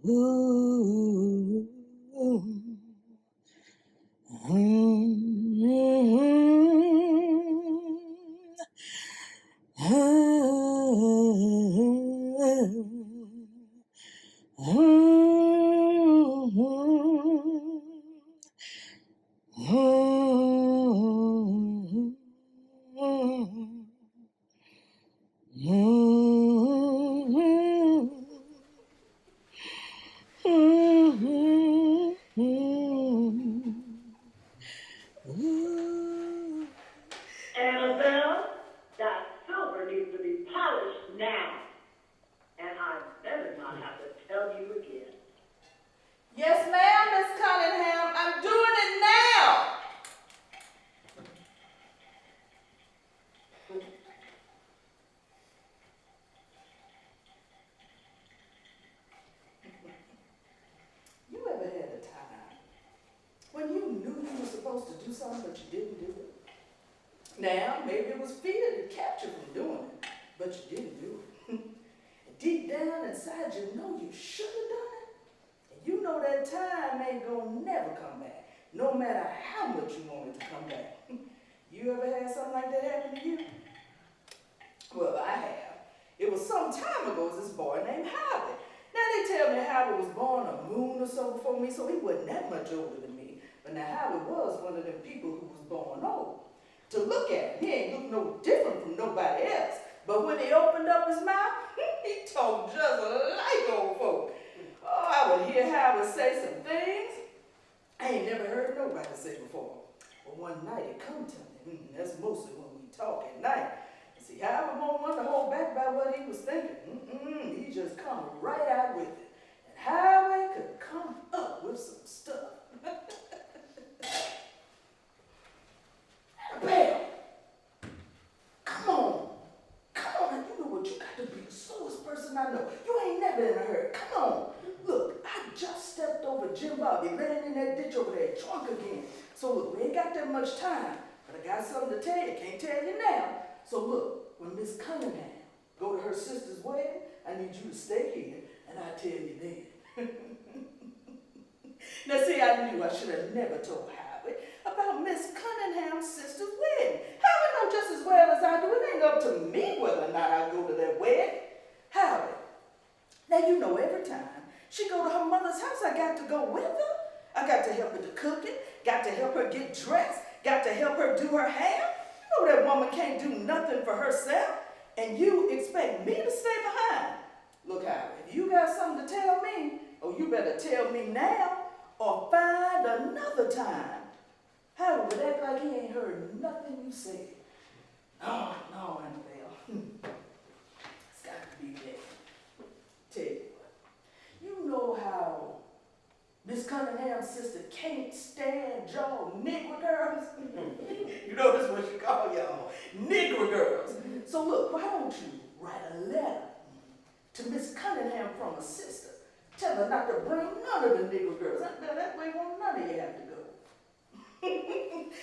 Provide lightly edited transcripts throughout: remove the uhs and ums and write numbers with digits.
Ooh. Annabelle, that silver needs to be polished now. And I better not have to tell you again. Yes, ma'am, Miss Cunningham. I'm doing it now. You ever had a time when you knew you were supposed to do something but you didn't do it? Now, maybe it was fear that kept you from doing it, but you didn't do it. Deep down inside, you know you should have done it. And you know that time ain't gonna never come back, no matter how much you want it to come back. You ever had something like that happen to you? Well, I have. It was some time ago, it was this boy named Howard. Now they tell me Howard was born a moon or so before me, so he wasn't that much older than me. But now Howard was one of them people who was born old. To look at him, he ain't look no different from nobody else. But when he opened up his mouth, he talked just like old folk. Oh, I would hear Howard say some things I ain't never heard nobody say before. But one night it come to me. That's mostly when we talk at night. See, Howard won't want to hold back by what he was thinking. He just come right out with it. And Howard could come up with some stuff. Annabelle, come on. Come on, you know what? You got to be the slowest person I know. You ain't never in a hurry. Come on. Look, I just stepped over Jim Bobby, ran in that ditch over there, drunk again. So look, we ain't got that much time, but I got something to tell you. Can't tell you now. So look, when Miss Cunningham go to her sister's wedding, I need you to stay here, and I'll tell you then. Now see, I knew I should have never told Howard about Miss Cunningham's sister's wedding. Howard know just as well as I do. It ain't up to me whether or not I go to that wedding. Howard, now you know every time she go to her mother's house, I got to go with her. I got to help her to cook it, got to help her get dressed, got to help her do her hair. You know that woman can't do nothing for herself, and you expect me to stay behind. Look, Howard, if you got something to tell me, oh, you better tell me now or find another time. Howard would act like he ain't heard nothing you said. Oh, no, Annabelle. It's got to be that. Tell you what, you know how Miss Cunningham's sister can't stand y'all nigger girls? You know that's what you call y'all, nigger girls. So look, why don't you write a letter to Miss Cunningham from a sister? Tell her not to bring none of the nigger girls. That way won't none of you have to go.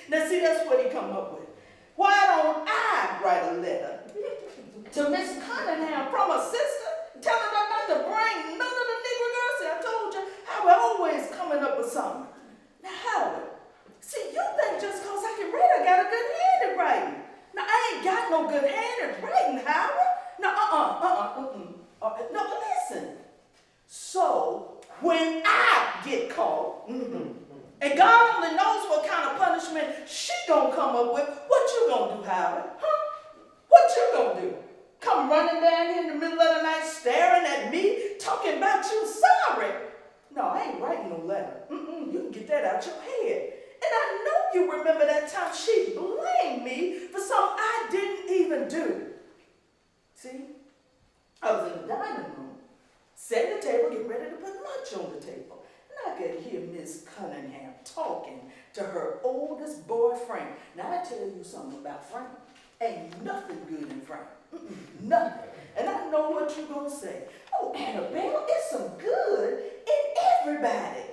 Now see, that's what he come up with. Why don't I write a letter to Miss Cunningham from a sister? Tell her not to bring none of the nigger girls. See, I told you, Howard always coming up with something. Now, Howard, see, you think just because I can read, I got a good hand at writing. Now, I ain't got no good hand at writing, Howard. No, listen. So, when I get caught, and God only knows what kind of punishment she gonna come up with, what you gonna do, Howard? Huh? What you gonna do? Come running down here in the middle of the night staring at me, talking about you sorry. No, I ain't writing no letter. You can get that out your head. And I know you remember that time she blamed me for something I didn't even do. See, I was in the dining room, setting the table, getting ready to put lunch on the table. And I could hear Miss Cunningham talking to her oldest boy, Frank. Now, I tell you something about Frank. Ain't nothing good in Frank. Nothing. And I know what you're going to say. Oh, Annabelle, it's some good in everybody.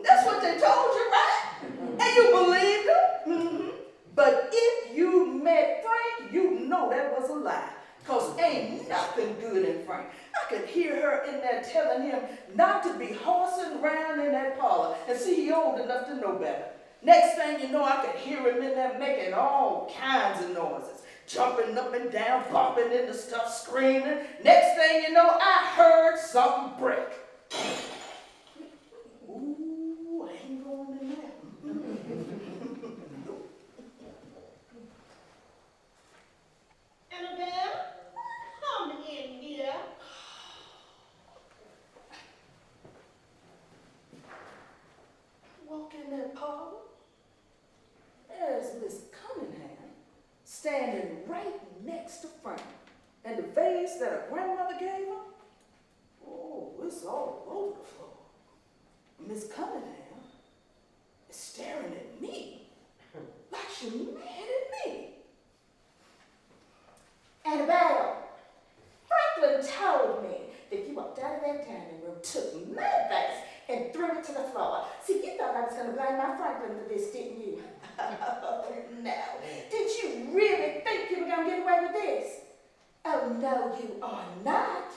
That's what they told you, right? And you believed them? But if you met Frank, you know that was a lie. Because ain't nothing good in Frank. I could hear hear her in there telling him not to be horsing around in that parlor. And see, he old enough to know better. Next thing you know, I could hear him in there making all kinds of noises. Jumping up and down, bumping into stuff, screaming. Next thing you know, I heard something break. Ooh, I ain't going in there. Annabelle, come in here. Walk in that parlor. There's Miss Cunningham standing right next to Frank. And the vase that her grandmother gave her, oh, it's all over the floor. Miss Cunningham is staring at me like she's mad at me. Annabelle, Franklin told me that you walked out of that dining room, took my vase, and threw it to the floor. See, you thought I was going to blame my Franklin for this, didn't you? Oh, no. Did you really think you were going to get away with this? Oh, no, you are not.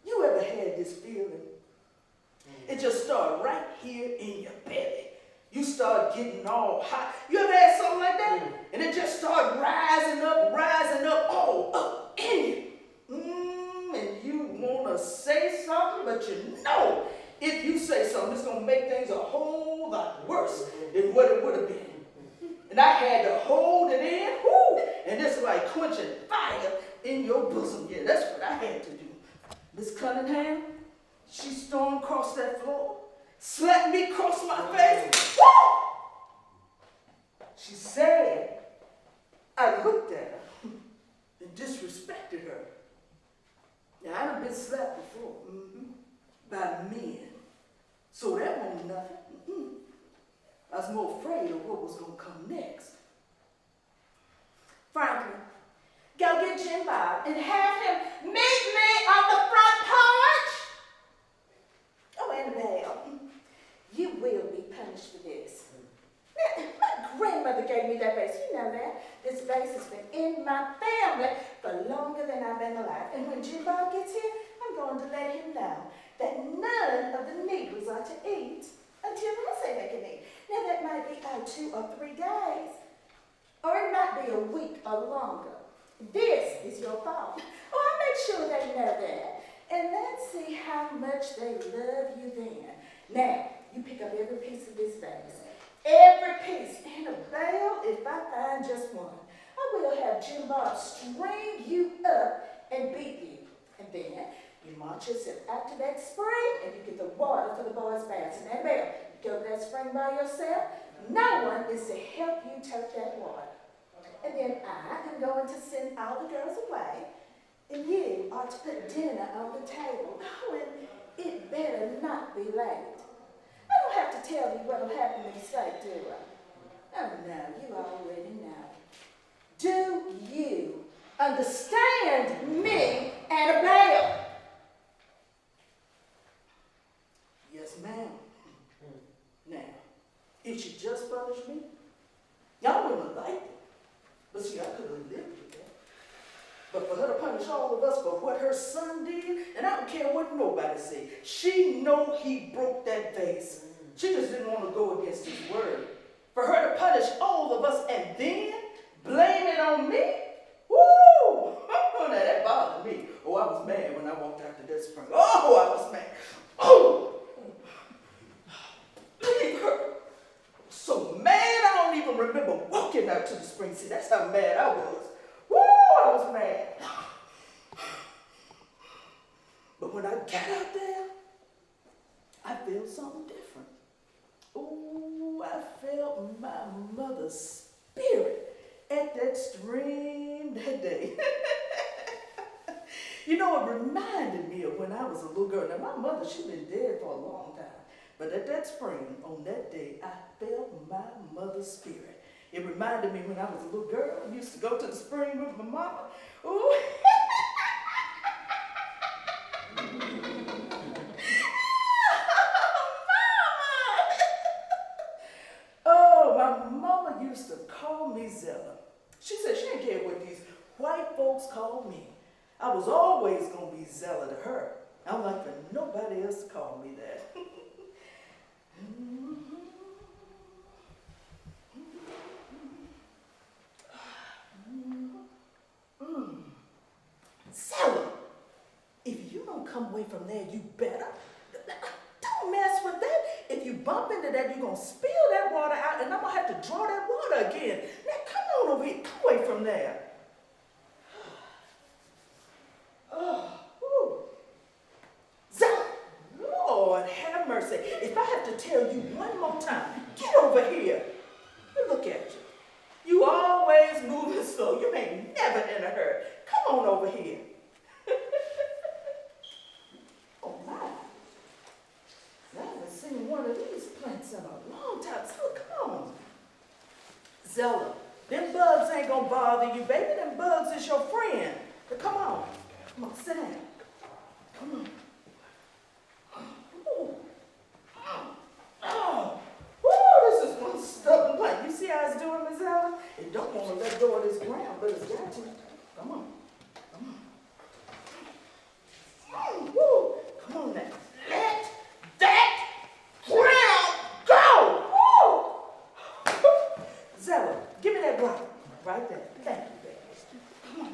You ever had this feeling? It just started right here in your belly. You start getting all hot. You ever had something like that? And it just started rising up, all up in you. And you want to say something, but you know if you say something, it's going to make things a whole lot worse than what it would have been. And I had to hold it in, whoo, and it's like quenching fire in your bosom. Yeah, that's what I had to do. Miss Cunningham, she stormed across that floor, slapped me across my face. Woo! She said, I looked at her and disrespected her. Now, I done been slapped before, by men. So that wasn't nothing. I was more afraid of what was going to come next. Franklin, go get Jim Bob and have him meet me on the front porch. Oh, Annabelle, you will be punished for this. Now, my grandmother gave me that vase. You know that. This vase has been in my family for longer than I've been alive. And when Jim Bob gets here, I'm going to let him know that none of the Negroes are to eat until I say they can eat. Now, that might be 2 or 3 days, or it might be a week or longer. This is your fault. Oh, I'll make sure they know that. And let's see how much they love you then. Now, you pick up every piece of this vase. Every piece. Annabelle, if I find just one, I will have Jim Bob string you up and beat you. And then you march yourself out to that spring and you get the water for the boys' baths. And Annabelle, you go to that spring by yourself. No one is to help you touch that water. And then I am going to send all the girls away. And you are to put dinner on the table. Oh, and it better not be late. I don't have to tell you what will happen if you stay, do I? Oh, no, you already know. Do you understand me, Annabelle? Yes, ma'am. Now, if she just punished me, y'all wouldn't have liked it. But see, I could have lived with that. But for her to punish all of us for what her son did, and I don't care what nobody say, she know he broke that vase. She just didn't want to go against his word. For her to punish all of us and then blame it on me? Woo! Now that bothered me. Oh, I was mad when I walked out to that spring. Oh, I was mad. Oh! Leave her. So mad I don't even remember walking out to the spring. See, that's how mad I was. Woo! I was mad. But when I got out there, I felt something different. Ooh, I felt my mother's spirit at that stream that day. You know, it reminded me of when I was a little girl. Now, my mother, she'd been dead for a long time. But at that spring, on that day, I felt my mother's spirit. It reminded me when I was a little girl. I used to go to the spring with my mama. Ooh. My mama used to call me Zella. She said she didn't care what these white folks called me. I was always gonna be Zella to her. I don't like for nobody else to call me that. Zella, if you don't come away from there, you better. Don't mess with that. If you bump into that, you're gonna spill that water out, and I'm gonna have to draw that water again. Now come on over here, come away from there. Oh, whew. Zella, Lord have mercy. If I have to tell you one more time, get over here. Look at you. You always moving slow. You ain't never in a hurry. Come on over here. Oh my. I haven't seen one of these plants in a long time. So come on. Zella, them bugs ain't gonna bother you, baby. Them bugs is your friend. But come on. Come on, sit down. Come on. Ooh. Oh. Woo, this is one stubborn plant. You see how it's doing, Miss Ellen? It don't want to let go of this ground, but it's got to. Come on. Come on. Woo. Come on now. Let that ground go. Woo. Zella, give me that rock. Right there. Thank you, baby. Come on.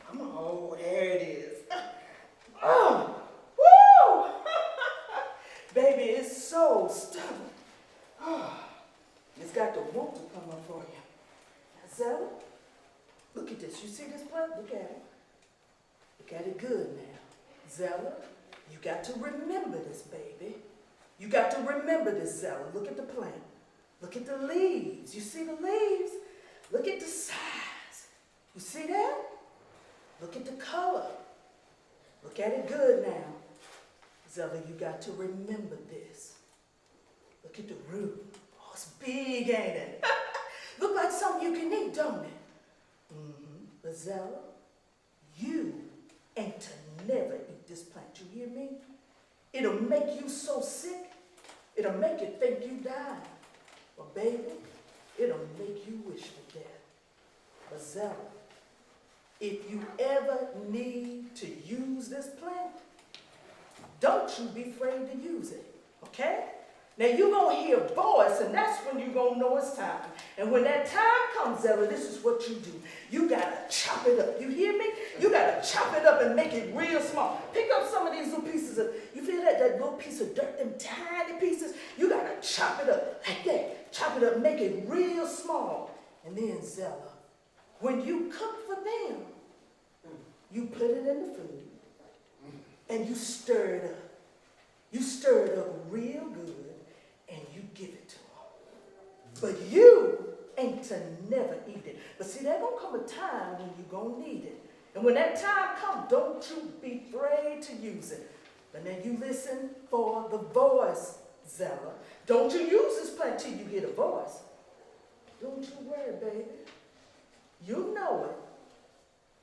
Come on. Oh, there it is. Oh, woo! Baby, it's so stubborn. Oh, it's got the want to come up for you. Now, Zella, look at this. You see this plant? Look at it. Look at it good now. Zella, you got to remember this, baby. You got to remember this, Zella. Look at the plant. Look at the leaves. You see the leaves? Look at the size. You see that? Look at the color. Look at it good now. Zella, you got to remember this. Look at the root. Oh, it's big, ain't it? Look like something you can eat, don't it? Mm-hmm. But Zella, you ain't to never eat this plant. You hear me? It'll make you so sick. It'll make you think you died. But baby, it'll make you wish for death. But Zella, if you ever need to use this plant, don't you be afraid to use it, okay? Now you're gonna hear a voice, and that's when you're gonna know it's time. And when that time comes, Zella, this is what you do. You gotta chop it up, you hear me? You gotta chop it up and make it real small. Pick up some of these little pieces of, you feel that little piece of dirt, them tiny pieces? You gotta chop it up like that. Chop it up, make it real small. And then, Zella, when you cook for them, you put it in the food, and you stir it up. You stir it up real good, and you give it to them. But you ain't to never eat it. But see, there's gonna come a time when you're gonna need it. And when that time comes, don't you be afraid to use it. But now you listen for the voice, Zella. Don't you use this plant till you hear the voice. Don't you worry, baby. You know it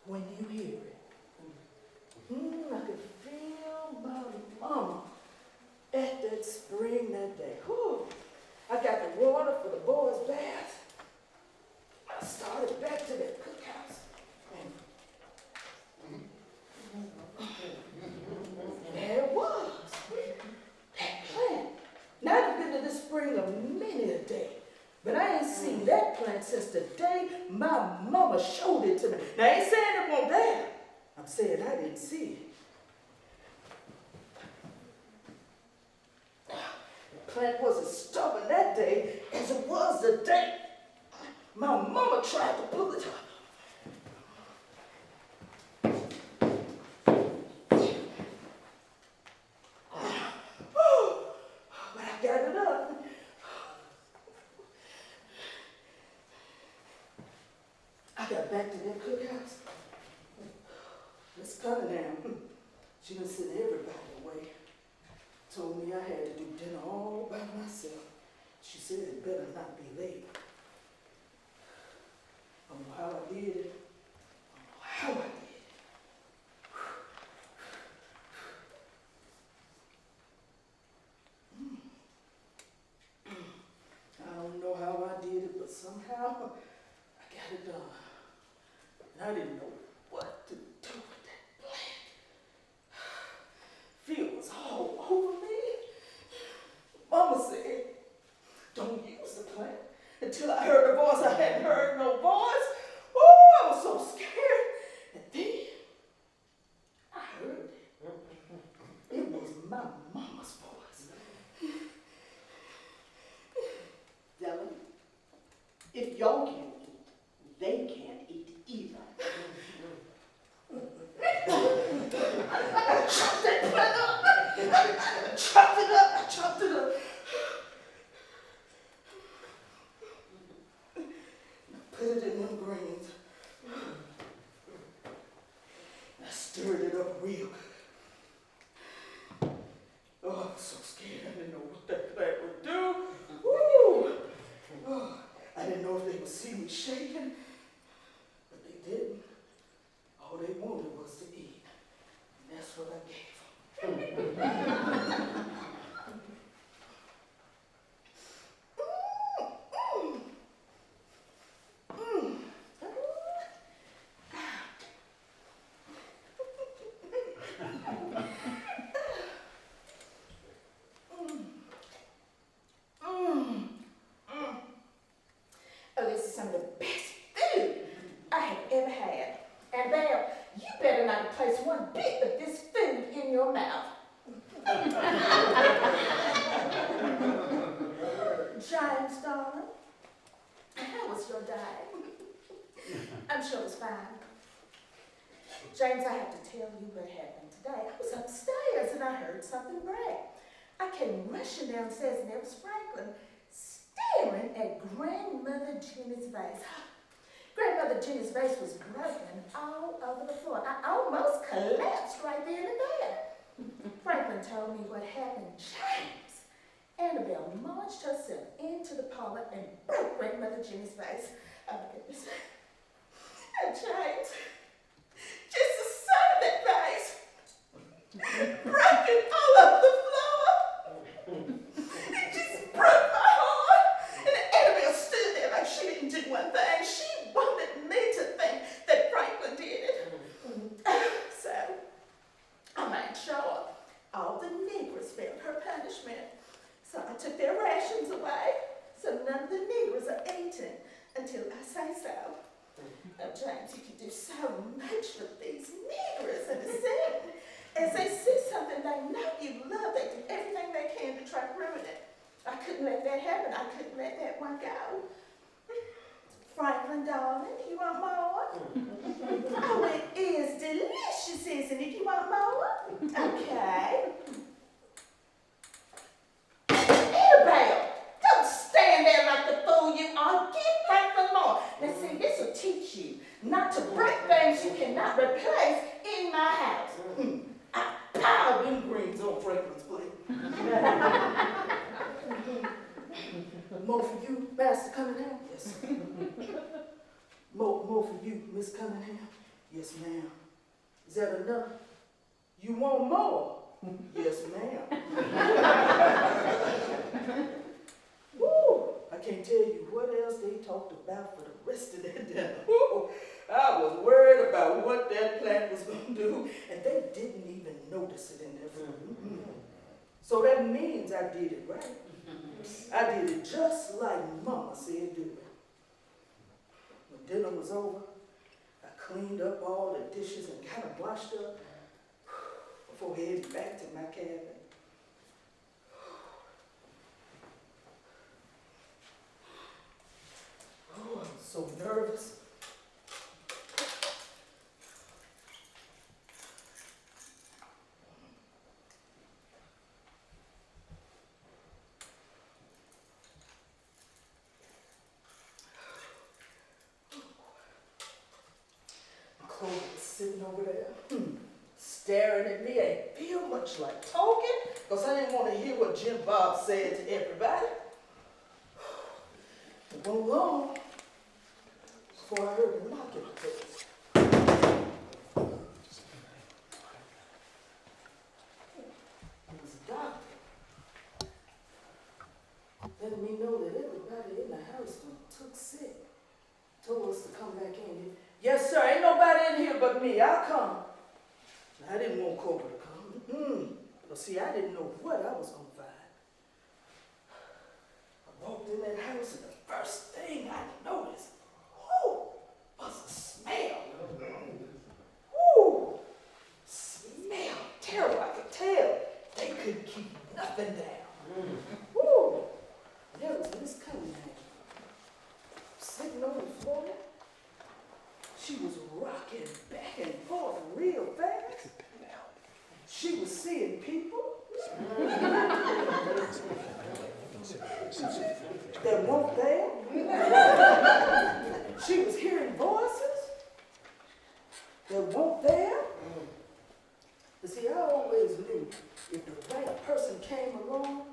when you hear it. I could feel my mama at that spring that day. Whew. I got the water for the boys' bath. I started back to that cookhouse. And there it was. That plant. Now I've been to this spring a many a day. But I ain't seen that plant since the day my mama showed it to me. Now I ain't saying it won't there. I'm saying I didn't see it. The plant wasn't stubborn that day as it was the day my mama tried to pull it up. But I got it up. I got back to that cookhouse. Miss Cunningham, she done sent everybody away. Told me I had to do dinner all by myself. She said it better not be late. I don't know how I did it. I don't know how I did it. I don't know got it done. And I didn't know what to do with that plant. Fear was all over me. Mama said, don't use the plant until I heard a voice. I hadn't heard no voice. Oh, I was so scared. And then I heard it. It was my mama's voice. Dylan, if y'all can't eat, they can't eat either. I chopped that plant up. I chopped it up. I chopped it up. Put it in them greens. I stirred it up real good. Oh, I was so scared. I didn't know what that plant would do. Woo! Oh, I didn't know if they would see me shaking, but they didn't. All they wanted was to eat, and that's what I gave them. Oh, this is some of the best food I have ever had. Annabelle, you better not place one bit of this food in your mouth. James, darling, how was your day? I'm sure it was fine. James, I have to tell you what happened today. I was upstairs and I heard something break. I came rushing downstairs and there was Franklin staring at Grandmother Jenny's vase. Grandmother Jenny's vase was broken all over the floor. I almost collapsed right then and there. Franklin told me what happened. James, Annabelle launched herself into the parlor and broke Grandmother Jenny's vase. Oh my goodness. And James, just the sight of that vase, broken all over the floor. It just broke my heart. And Annabelle stood there like she didn't do one thing. She wanted me to think that Franklin did it. So, I made sure all the Negroes felt her punishment. So I took their rations away, so none of the Negroes are eaten until I say so. Now, James, you can do so much for these Negroes in the scene. As they see something they know you love, they do everything they can to try to ruin it. I couldn't let that happen. I couldn't let that one go. Franklin, darling, you want more? Oh, it is delicious, isn't it? You want more? Okay. Annabelle, don't stand there like the fool you are. Give Franklin more. Now, see, this will teach you not to break things you cannot replace in my house. I piled them greens on Franklin's plate. More for you, Master Cunningham? Yes, sir. More for you, Miss Cunningham? Yes, ma'am. Is that enough? You want more? Yes, ma'am. Woo! I can't tell you what else they talked about for the rest of that dinner. Woo! I was worried about what that plant was going to do, and they didn't even notice it in their food. So that means I did it right. I did it just like Mama said do it. When dinner was over, I cleaned up all the dishes and kind of washed up before heading back to my cabin. Oh, I was so nervous. Chloe was sitting over there, staring at me. Ain't feel much like talking, because I didn't want to hear what Jim Bob said to everybody. It wasn't long before I heard a knock at the door. It was a doctor, letting me know that everybody in the house took sick. told us to come back in. Yes, sir, ain't nobody in here but me. I'll come. I didn't want Cobra to come. But see, I didn't know what I was going to find. I walked in that house and the first thing I noticed, was a smell. Smell terrible. I could tell they couldn't keep nothing down. There was Miss Cunningham sitting on the floor. She was rocking back and forth real fast. She was seeing people that weren't there. She was hearing voices that weren't there. But see, I always knew if the right person came along,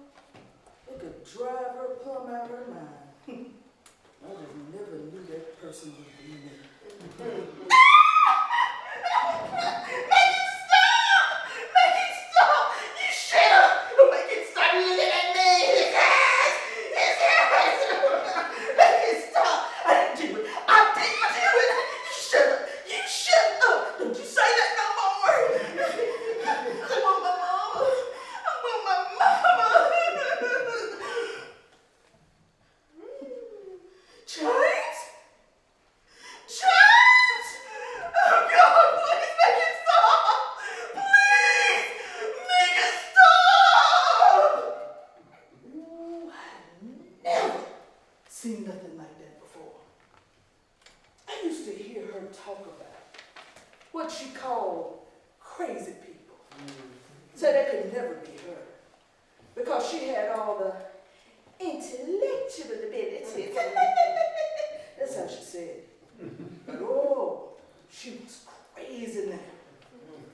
it could drive her plumb out of her mind. I just never knew that person would be me. Make it stop! You shut up! Make it stop looking at me! His eyes! Make it stop! I didn't do it! You shut up! You shut up! Don't you say that no more! I want my mama! I want my mama! James? James! Oh God, please make it stop! Please make it stop! Ooh, I never seen nothing like that before. I used to hear her talk about what she called crazy people. Said that could never be her because she had all the intellectual abilities. That's how she said it. But she was crazy now.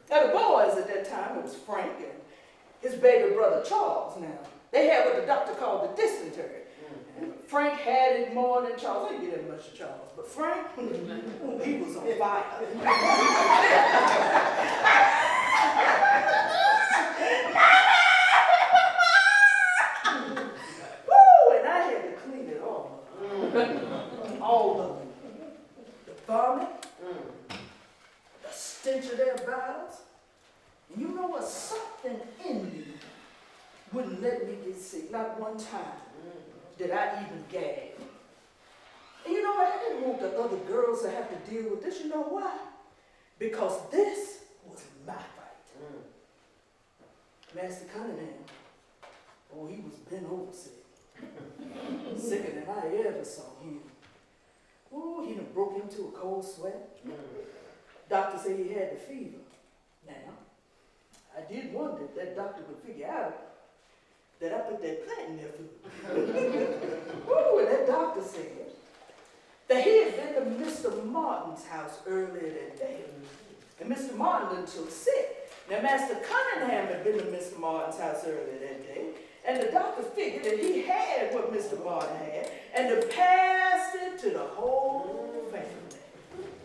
Now the boys at that time, it was Frank and his baby brother Charles now. They had what the doctor called the dysentery. And Frank had it more than Charles. I didn't get that much of Charles, but Frank, he was on fire. And I had to clean it all up. All of them. The vomit, the stench of their bowels. And you know what? Something in me wouldn't let me get sick. Not one time did I even gag. And you know what? I didn't want the other girls to have to deal with this. You know why? Because this was my fight. Master Cunningham, he was bent over sick. Sicker than I ever saw him. He done broke into a cold sweat. Doctor said he had the fever. Now, I did wonder if that doctor would figure out that I put that plant in their food. And that doctor said that he had been to Mr. Martin's house earlier that day. And Mr. Martin done took sick. Now, Master Cunningham had been to Mr. Martin's house earlier that day. And the doctor figured that he had what Mr. Martin had and to passed it to the whole family.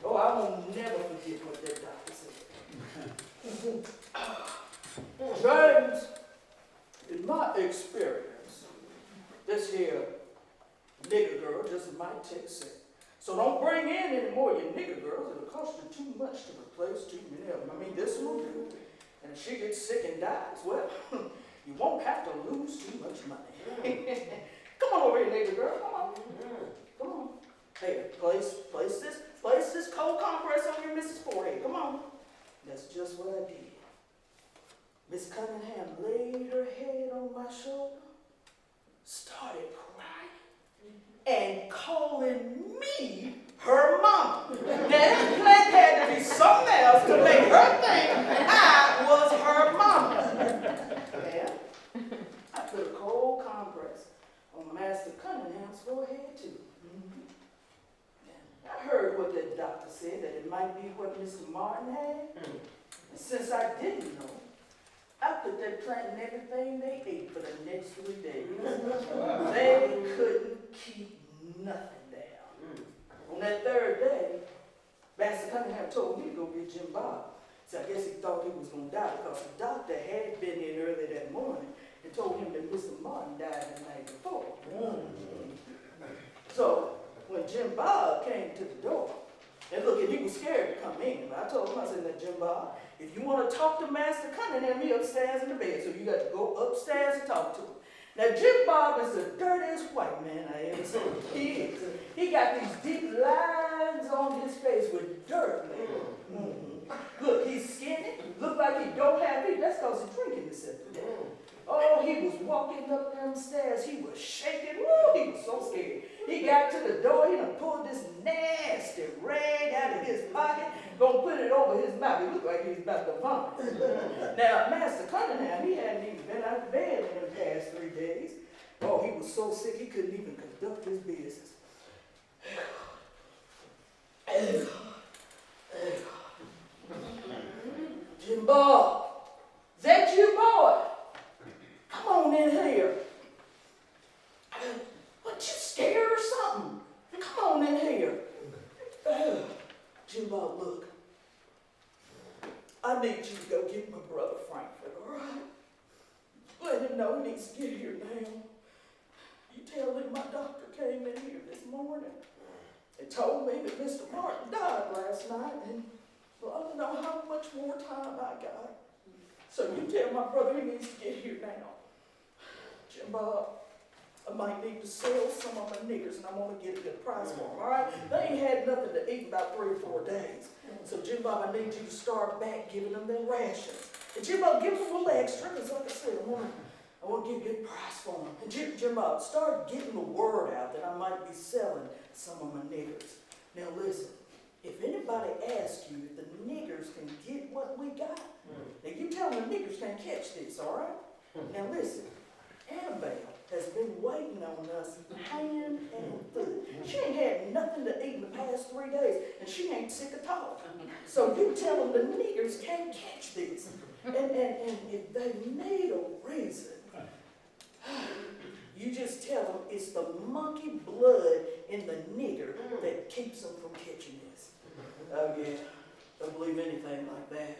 I will never forget what that doctor said. James, in my experience, this here nigger girl just might take sick. So don't bring in any more of your nigger girls. It'll cost you too much to replace too many of them. I mean, this will do. And if she gets sick and dies, well, you won't have to lose too much money. Come on over here, nigger girl. Come on. Come on. Hey, place this cold compress on your Mrs. forehead. Come on. That's just what I did. Miss Cunningham laid her head on my shoulder, started crying, and calling me her mama. Now that plant had to be something else to make her think I was her mama. Yeah. I put a cold compress on Master Cunningham's forehead too. I heard what that doctor said, that it might be what Mr. Martin had. And since I didn't know, I put that plant in everything they ate for the next 3 days. They couldn't keep nothing down. On that third day, Master Cunningham told me to go get Jim Bob. So I guess he thought he was going to die because the doctor had been in early that morning and told him that Mr. Martin died the night before. So when Jim Bob came to the door, and look, and he was scared to come in. But I told him, I said, now, Jim Bob, if you want to talk to Master Cunningham, he upstairs in the bed, so you got to go upstairs and talk to him. Now, Jim Bob is the dirtiest white man I ever seen. He is. He got these deep lines on his face with dirt. Look, he's skinny. Look like he don't have it. That's because he's drinking himself to death. Oh, he was walking up them stairs. He was shaking. Woo, he was so scared. He got to the door. He done pulled this nasty rag out of his pocket. Gonna put it over his mouth. It looked like he was about to vomit. Now, Master Cunningham, he hadn't even been out of bed in the past 3 days. Oh, he was so sick he couldn't even conduct his business. Jim Bob, is that you, boy? Come on in here. What, you scared or something? Come on in here. Jim Bob, look. I need you to go get my brother Frankfurt, all right? Let him know he needs to get here now. You tell him my doctor came in here this morning and told me that Mr. Martin died last night, and well, I don't know how much more time I got. So you tell my brother he needs to get here now. Jim Bob, I might need to sell some of my niggers, and I want to get a good price for them, all right? They ain't had nothing to eat in about 3 or 4 days. So Jim Bob, I need you to start back giving them their rations. And Jim Bob, give them a little extra, because like I said, I want to get a good price for them. And Jim Bob, start getting the word out that I might be selling some of my niggers. Now listen, if anybody asks you if the niggers can get what we got, now you tell them the niggers can't catch this, all right? Now listen, Annabelle has been waiting on us hand and foot. She ain't had nothing to eat in the past 3 days, and she ain't sick at all. So you tell them the niggers can't catch this. And if they need a reason, you just tell them it's the monkey blood in the nigger that keeps them from catching this. Oh yeah, don't believe anything like that.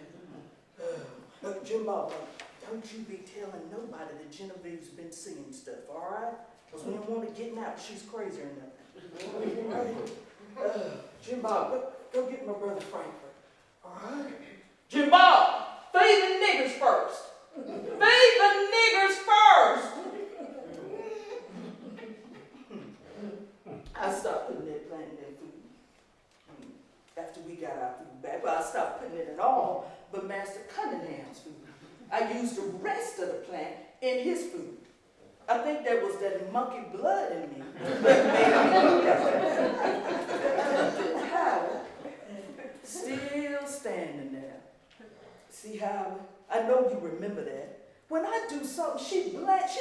Jim Bob, don't you be telling nobody that Genevieve's been seeing stuff, all right? Because we don't want to get out she's crazy or nothing. Right? Jim Bob, go get my brother Frankfurt, all right? Jim Bob, feed the niggers first. Feed the niggers first. I stopped putting that plant in that food. After we got our food back, well, I stopped putting it in all but Master Cunningham's food. I used the rest of the plant in his food. I think there was that monkey blood in me that made me do that. Howard, still standing there. See, Howard, I know you remember that. When I do something, she punish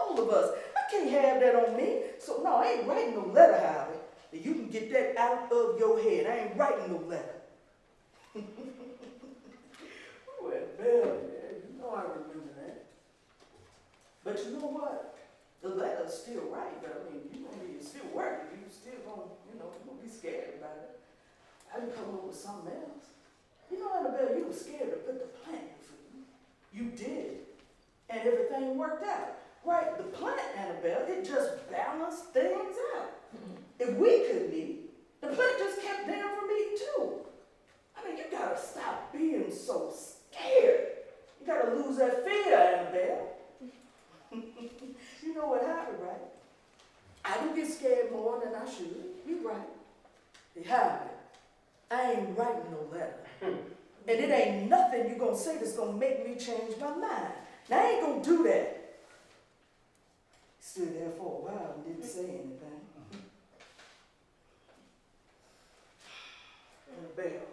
all of us. I can't have that on me. So no, I ain't writing no letter, Howard. You can get that out of your head. I ain't writing no letter. Well, Belle, you know I remember that. But you know what? The letter's still right, but I mean, you're still working. You still gonna, you're gonna be scared about it. I can come up with something else. You know, Annabelle, you were scared to put the plant in food. You did. And everything worked out. Right, the plant, Annabelle, it just balanced things out. If we couldn't eat, the plant just kept them from eating too. I mean, you gotta stop being so scared. You gotta lose that fear, Annabelle. You know what happened, right? I do get scared more than I should. You're right. It happened. I ain't writing no letter. And it ain't nothing you're gonna say that's gonna make me change my mind. Now, I ain't gonna do that. Stood there for a while and didn't say anything. Annabelle,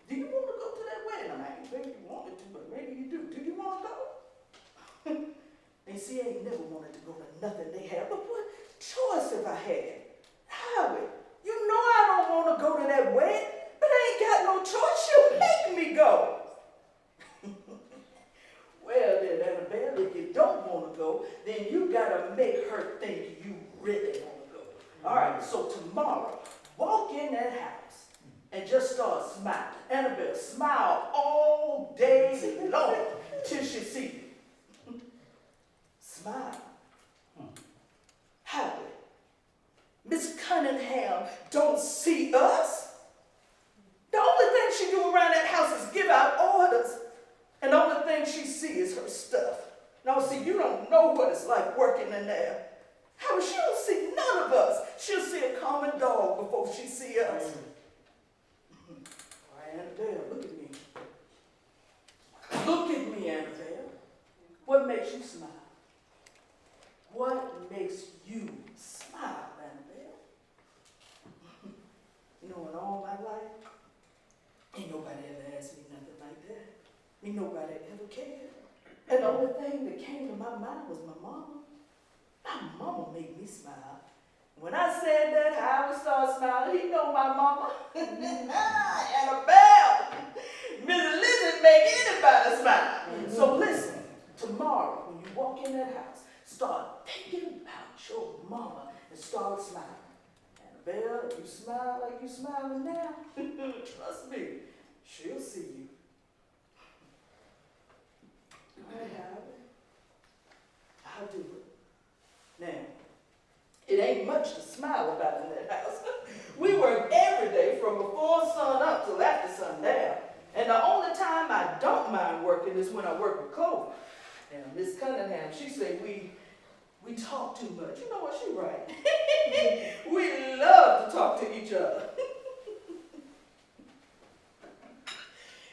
do you want to go to that wedding? I ain't think you wanted to, but maybe you do. Do you want to go? And see, I ain't never wanted to go to nothing they had, but what choice have I had? Howard, you know I don't want to go to that wedding, but I ain't got no choice. She'll make me go. Well then, Annabelle, if you don't want to go, then you got to make her think you really want to go. All right, so tomorrow, walk in that house and just start smiling. Annabelle, smile all day long till she sees you. Smile. Howard, Miss Cunningham don't see us. The only thing she do around that house is give out orders. And the only thing she see is her stuff. Now, see, you don't know what it's like working in there. How she don't see none of us. She'll see a common dog before she see us. All right, Annabelle, look at me. Look at me, Annabelle. What makes you smile? What makes you smile, Annabelle? You know, in all my life, ain't nobody ever asked me nothing like that. Ain't nobody ever cared. And the only thing that came to my mind was my mama. My mama made me smile. When I said that, Howard started smiling. He know my mama. Annabelle! Miss Elizabeth make anybody smile. So listen, tomorrow when you walk in that house, start thinking about your mama and start smiling. Annabelle, if you smile like you smiling now, trust me, she'll see you. All right, Howard. I'll do it. Now, it ain't much to smile about in that house. We work every day from before sun up till after sundown. And the only time I don't mind working is when I work with Clover. Now, Miss Cunningham, she say we talk too much. You know what, she right. We love to talk to each other.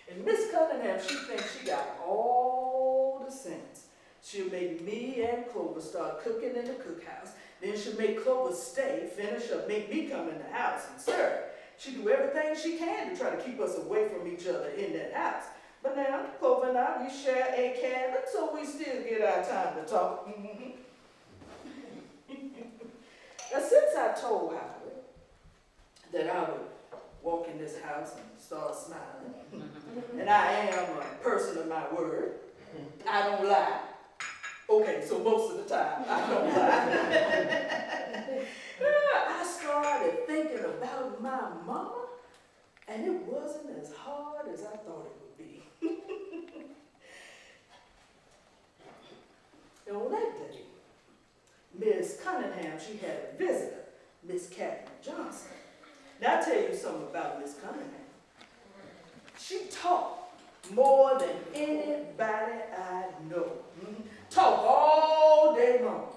And Miss Cunningham, she thinks she got all the sense. She'll make me and Clover start cooking in the cookhouse. Then she'll make Clover stay, finish up, make me come in the house and serve. She do everything she can to try to keep us away from each other in that house. But now, Clover and I, we share a cabin, so we still get our time to talk. Now, since I told Howard that I would walk in this house and start smiling, and I am a person of my word, I don't lie. Okay, so most of the time, I don't lie. I started thinking about my mama, and it wasn't as hard as I thought it would be. And on that day, Miss Cunningham, she had a visitor, Miss Catherine Johnson. Now, I'll tell you something about Miss Cunningham. She talked more than anybody I know. Talk all day long.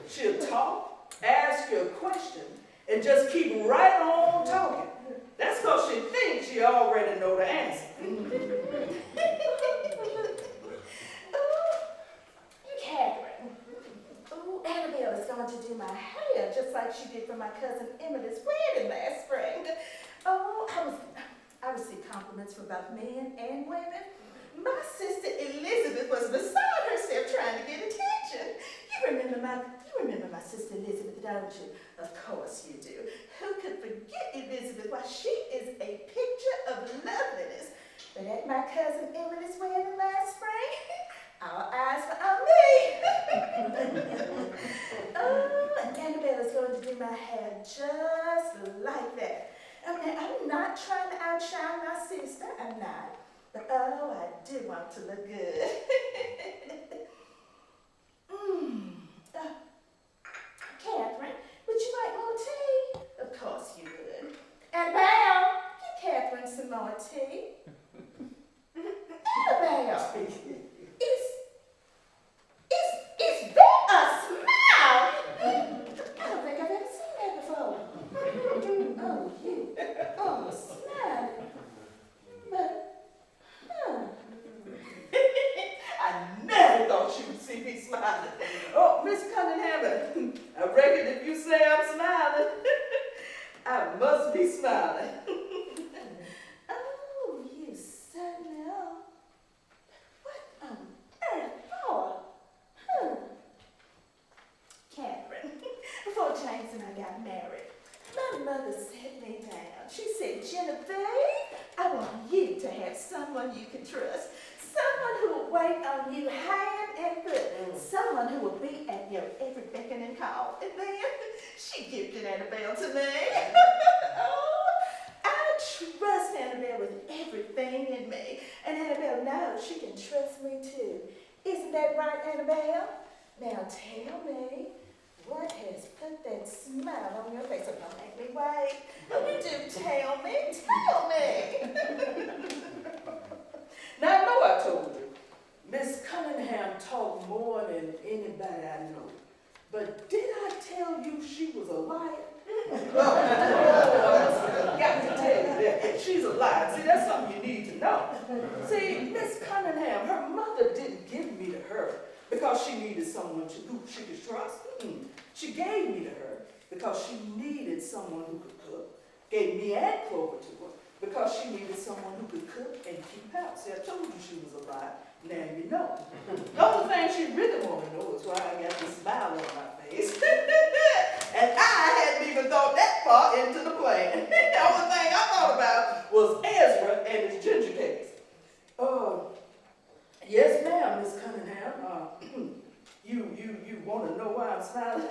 She'll talk, ask you a question, and just keep right on talking. That's because she thinks you already know the answer. Catherine. Oh, Annabelle is going to do my hair just like she did for my cousin Emily's wedding last spring. Oh, I received compliments from both men and women. My sister Elizabeth was beside herself trying to get attention. You remember my sister Elizabeth, don't you? Of course you do. Who could forget Elizabeth? Why, she is a picture of loveliness. But at my cousin Emily's wedding last spring, all eyes were on me. Oh, and Annabelle is going to do my hair just like that. I mean, I'm not trying to outshine my sister, I'm not. But oh, I do want to look good. Catherine, would you like more tea? Of course you would. Annabelle, get Catherine some more tea. Annabelle, is that a smile? I don't think I've ever seen that before. Oh, you. Oh, smile. But, I never thought she would see me smiling. Oh, Miss Cunningham, I reckon if you say I'm smiling, I must be smiling. oh, you certainly are. What on earth for? Catherine, before James and I got married, my mother set me down. She said, Genevieve, I want you to have someone you can trust. Someone who will wait on you hand and foot. Someone who will be at your every beckon and call. And then she gifted Annabelle to me. Oh, I trust Annabelle with everything in me. And Annabelle knows she can trust me too. Isn't that right, Annabelle? Now tell me, what has put that smile on your face? So don't make me wait. Oh, you do tell me, tell me. Now I know I told you, Miss Cunningham talked more than anybody I know. But did I tell you she was a liar? I got to tell you that. She's a liar. See, that's something you need to know. See, Miss Cunningham, her mother didn't give me to her because she needed someone who she could trust. She gave me to her because she needed someone who could cook. Gave me and Clover to her because she needed someone who could cook and keep house. See, I told you she was a liar. Now you know. The only thing she really wanted to know is why I got this smile on my face. And I hadn't even thought that far into the plan. The only thing I thought about was Ezra and his ginger cakes. Yes, ma'am, Miss Cunningham. You want to know why I'm smiling?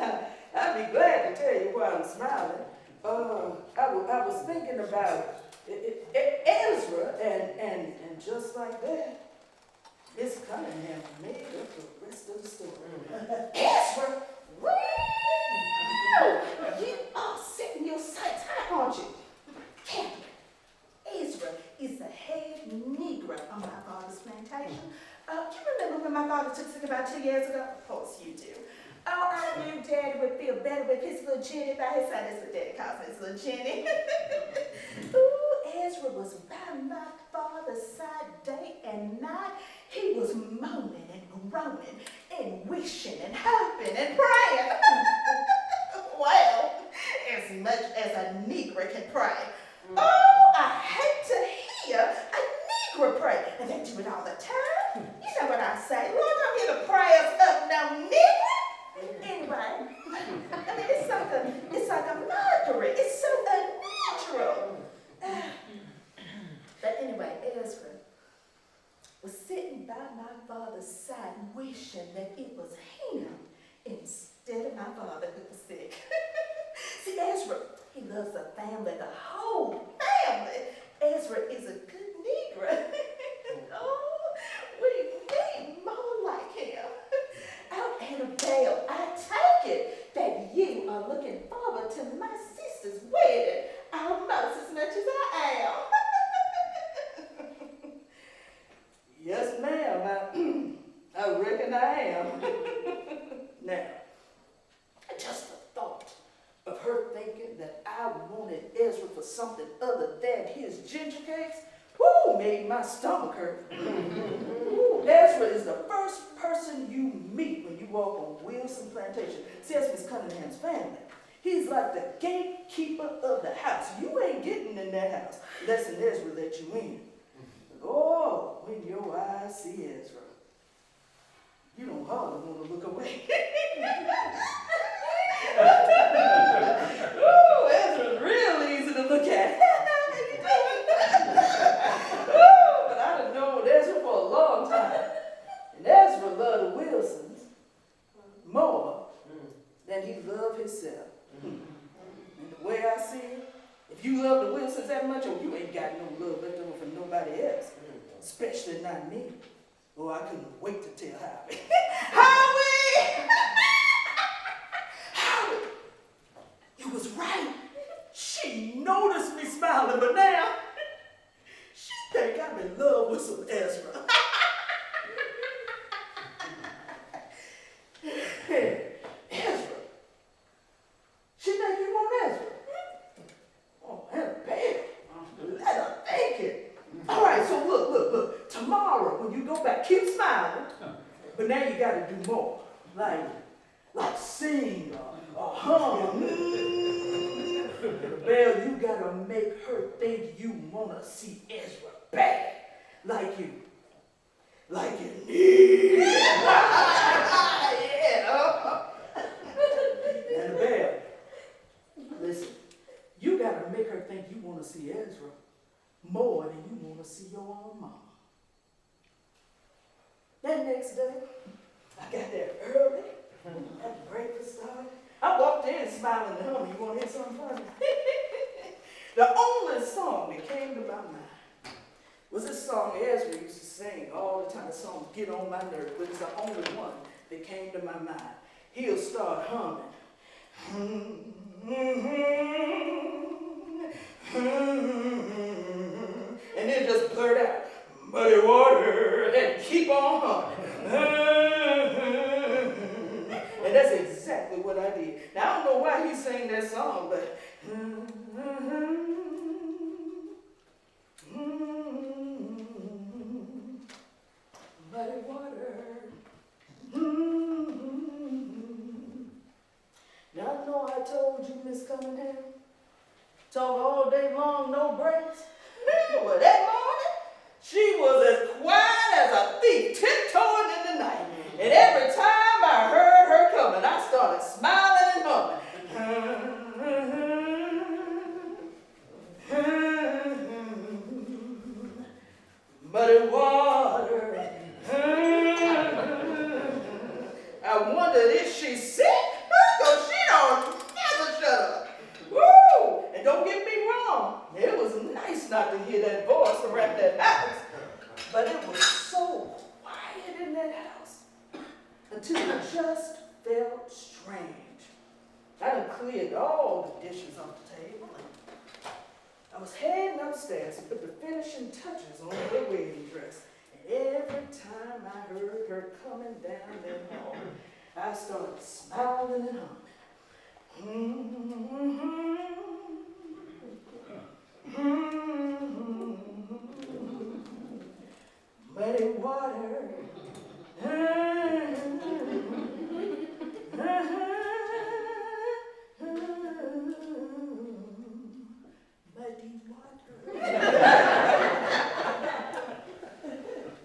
I'd be glad to tell you why I'm smiling. I was thinking about Ezra, and just like that, Miss Cunningham made up the rest of the story. Ezra, woo! You are setting your sights high, aren't you? Captain, Ezra is the head Negro on my father's plantation. Do you remember when my father took sick about 2 years ago? Of course you do. Oh, I knew Daddy would feel better with his little Jenny by his side. That's what Daddy calls me, his little Jenny. Ooh, Ezra was by my father's side day and night. He was moaning and groaning and wishing and hoping and praying. Well, as much as a Negro can pray. Oh, I hate to hear a Negro pray. And they do it all the time. You know what I say. Lord, don't hear the prayers of no Negro. Anyway, I mean, it's like a mockery. It's so unnatural. But anyway, Ezra was sitting by my father's side wishing that it was him instead of my father who was sick. See, Ezra, he loves the family, the whole family. Ezra is a good Negro. Oh, we need more like him. Oh, Annabelle, I take it that you are looking forward to my sister's wedding almost as much as I am. Yes, ma'am. I reckon I am. Now, just the thought of her thinking that I wanted Ezra for something other than his ginger cakes, whoo, made my stomach hurt. Ooh, Ezra is the first person you meet when you walk on Wilson Plantation. See, that's Miss Cunningham's family. He's like the gatekeeper of the house. You ain't getting in that house unless an Ezra let you in. Oh, when your eyes see Ezra, you don't hardly want to look away. Oh, Ezra's real easy to look at. How you doing? Oh, but I done known Ezra for a long time. And Ezra loved the Wilsons more than he loved himself. And the way I see it, if you love the Wilsons that much, oh, you ain't got no love left over for nobody else. Especially not me. Oh, I couldn't wait to tell Howie. Howie! Howie! You was right. She noticed me smiling, but now she think I'm in love with some Ezra. Ezra? She think you want Ezra? Oh, Annabelle. Let her think it. All right, so look. Tomorrow, when you go back, keep smiling. But now you got to do more. Like sing or hum. Annabelle, you got to make her think you want to see Ezra bad. Like you need. Yeah. Annabelle, listen, you got to make her think you want to see Ezra more than you want to see your own mama. That next day, I got there early, had breakfast started. I walked in smiling and humming. You want to hear something funny? The only song that came to my mind was this song Ezra used to sing all the time. The song Get On My Nerves, but it's the only one that came to my mind. He'll start humming. And then just blurt out, muddy water, and keep on humming. And that's exactly what I did. Now, I don't know why he sang that song, but muddy water. Now, I know I told you, Miss Cunningham, talk all day long, no breaks. Well, that morning, she was as quiet as a thief tiptoeing in the night. And every time I heard her coming, I started smiling and humming. Muddy water. I wondered if she's sick, because she don't never shut up. Woo! And don't get me wrong, it was nice not to hear that voice around that house. But it was so quiet in that house until it just felt strange. I done cleared all the dishes off the table. I was heading upstairs to put the finishing touches on her wedding dress. And every time I heard her coming down that hall, I started smiling and humming. Muddy water. Muddy water.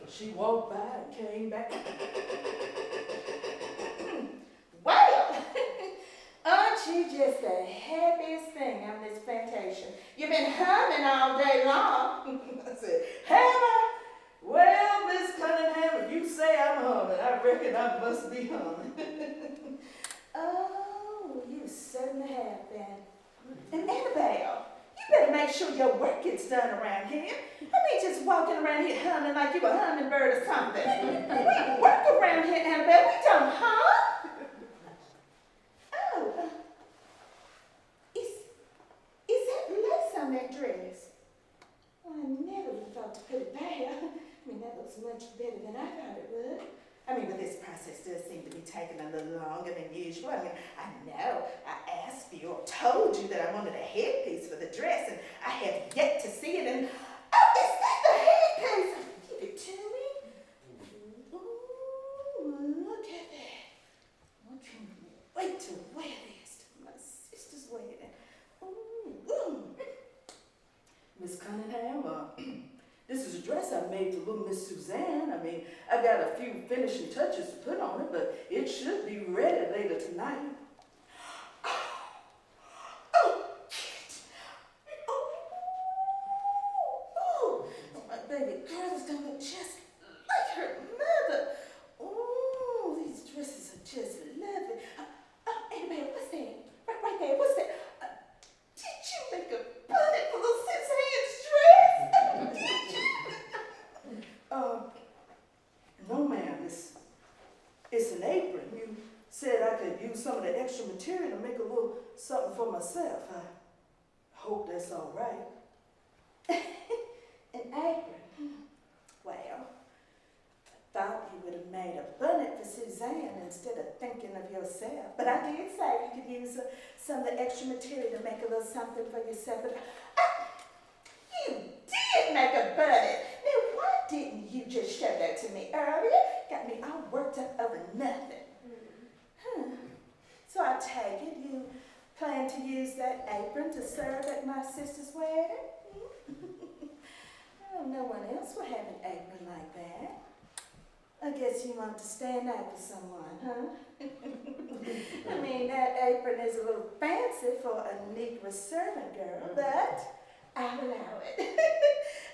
She walked by and came back. Well, aren't you just the happiest thing on this plantation? You've been humming all day long. I said, have I? Well, Miss Cunningham, if you say I'm humming, I reckon I must be humming. Oh, you certainly have been. And Annabelle, you better make sure your work gets done around here. I mean, just walking around here humming like you a hummingbird or something. We work around here, Annabelle. We don't hum. Oh, is that lace on that dress? Well, I never would have thought to put it there. I mean, that looks much better than I thought it would. I mean, but this process does seem to be taking a little longer than usual. I mean, I know I asked you or told you that I wanted a headpiece for the dress, and I have yet to see it. And oh, is that the headpiece? Give it to me. Ooh, look at that. I can't wait to wear this to my sister's wedding. Ooh. Miss Cunningham, this is a dress I made for little Miss Suzanne. I mean, I got a few finishing touches to put on it, but it should be ready later tonight. Oh, get it. Oh, my baby girl is gonna look just like her mother. Oh, these dresses are just lovely. Annabelle, what's that? Right there, what's that? Did you make a bonnet for little Suzanne's dress? Did you? No, ma'am. It's an apron. You said I could use some of the extra material to make a little something for myself. I hope that's all right. An apron? Well, I thought you would have made a bonnet for Suzanne instead of thinking of yourself. But I did say you could use some of the extra material to make a little something for yourself. But you did make a bonnet. Now, why didn't you just show that to me earlier? Got me all worked up over nothing. So I take it you plan to use that apron to serve at my sister's wedding? Well, no one else will have an apron like that. I guess you want to stand out for someone, huh? I mean, that apron is a little fancy for a Negro servant girl, but I'll allow it.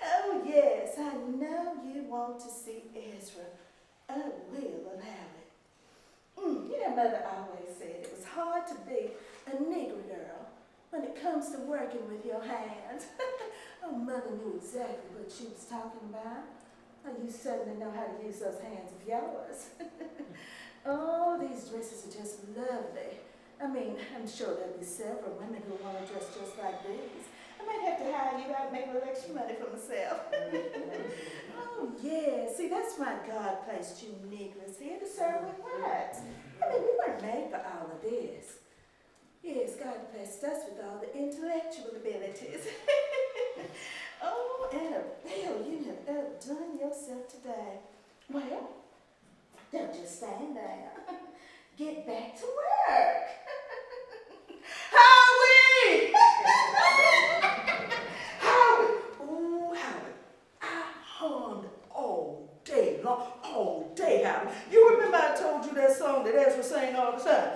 Oh, yes, I know you want to see Ezra. I will allow it. You know, Mother always said it was hard to be a Negro girl when it comes to working with your hands. Oh, Mother knew exactly what she was talking about. Oh, you certainly know how to use those hands of yours. Oh, these dresses are just lovely. I mean, I'm sure there'll be several women who want to dress just like these. I might have to hire you out and make a little extra money for myself. Oh, yeah. See, that's why God placed you Negroes here to serve with whites. I mean, we weren't made for all of this. Yes, God blessed us with all the intellectual abilities. Oh, Annabelle, you have outdone yourself today. Well, don't just stand there. Get back to work. Howie! Howie! Ooh, Howie. I hummed all day long, all day, Howie. You remember I told you that song that Ezra sang all the time?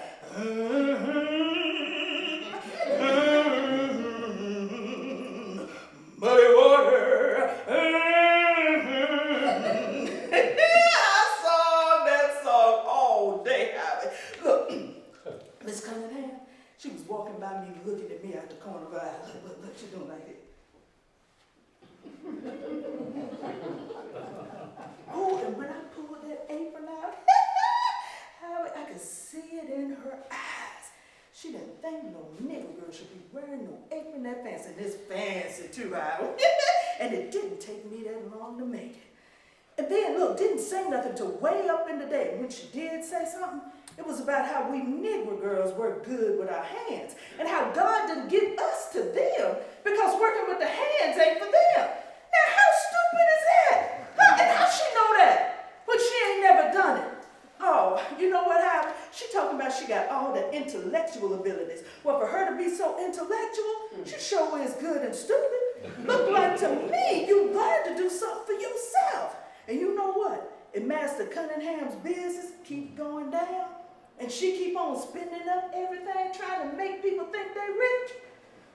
Muddy water. I sang that song all day, Howie. Look, Miss Cunningham, she was walking by me looking at me out the corner of her eye. Look, she doing like that. Oh, and when I pulled that apron out, Howie, I could see it in her eyes. She didn't think no nigger girl should be wearing no apron that fancy. And it's fancy too, Howie. And it didn't take me that long to make it. And then, look, didn't say nothing till way up in the day. And when she did say something, it was about how we Negro girls work good with our hands and how God didn't give us to them because working with the hands ain't for them. Now, how stupid is that? Huh? And how she know that when she ain't never done it? Oh, you know what happened? She talking about she got all the intellectual abilities. Well, for her to be so intellectual, she sure is good and stupid. Look like to me, you learned to do something for yourself. And you know what? If Master Cunningham's business keep going down, and she keep on spending up everything, trying to make people think they rich,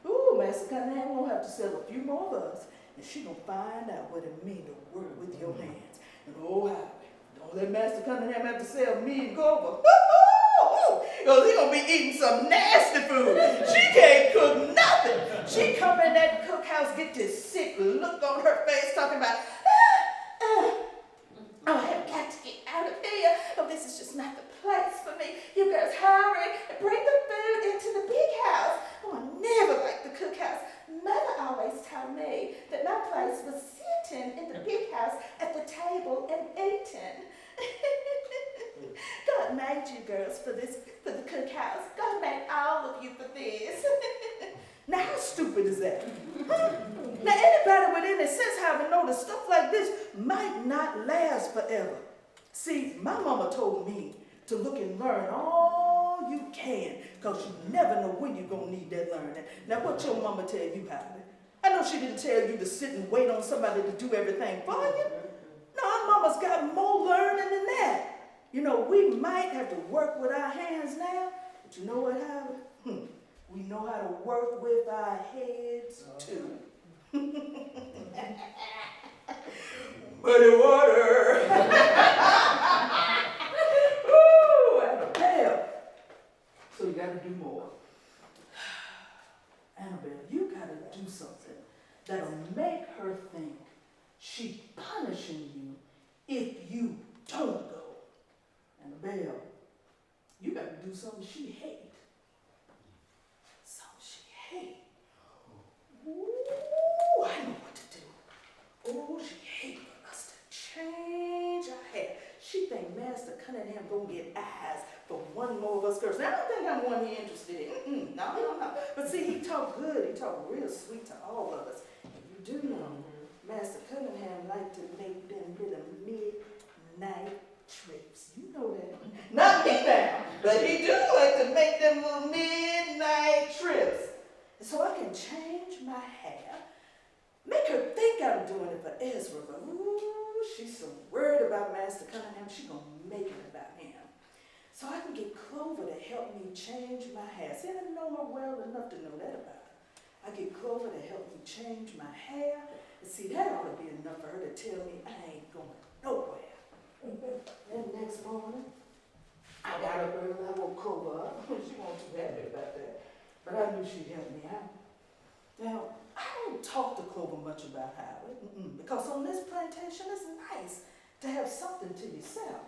ooh, Master Cunningham gonna have to sell a few more of us, and she gonna find out what it mean to work with your hands. And oh, Howie, don't let Master Cunningham have to sell me and go over. Because he gonna be eating some nasty food. She can't cook nothing. She come in that cookhouse, get this sick look on her face, talking about, oh, I have got to get out of here. Oh, this is just not the place for me. You girls hurry and bring the food into the big house. Oh, I never liked the cookhouse. Mother always told me that my place was sitting in the big house at the table and eating. God made you girls for this, for the cookhouse. God made all of you for this. Now, how stupid is that? Now, anybody with any sense having know that stuff like this might not last forever. See, my mama told me to look and learn all you can, because you never know when you're going to need that learning. Now, what your mama tell you, Howie? I know she didn't tell you to sit and wait on somebody to do everything for you. No, our mama's got more learning than that. You know, we might have to work with our hands now, but you know what, Howie? We know how to work with our heads, too. Muddy water. Ooh, Annabelle. So you got to do more. Annabelle, you got to do something that'll make her think she's punishing you if you don't go. Annabelle, you got to do something she hates. Something she hates. Ooh, I know what to do. Oh, she hates for us to change our hair. She think Master Cunningham gonna get eyes for one more of us girls. Now, I don't think I'm one he interested in. No. But see, he talk good. He talk real sweet to all of us. And you do know, Master Cunningham like to make them little midnight trips. You know that. Not me now, but he do like to make them little midnight trips. And so I can change my hair, make her think I'm doing it for Ezra, but ooh, she's so worried about Master Cunningham, she gonna make it about him. So I can get Clover to help me change my hair. See, I know her well enough to know that about her. I get Clover to help me change my hair. And see, that ought to be enough for her to tell me I ain't going nowhere. Then next morning, I got up early, I woke Clover up. She wasn't too happy about that. But I knew she'd help me out. Now, I don't talk to Clover much about Howard, because on this plantation, it's nice to have something to yourself.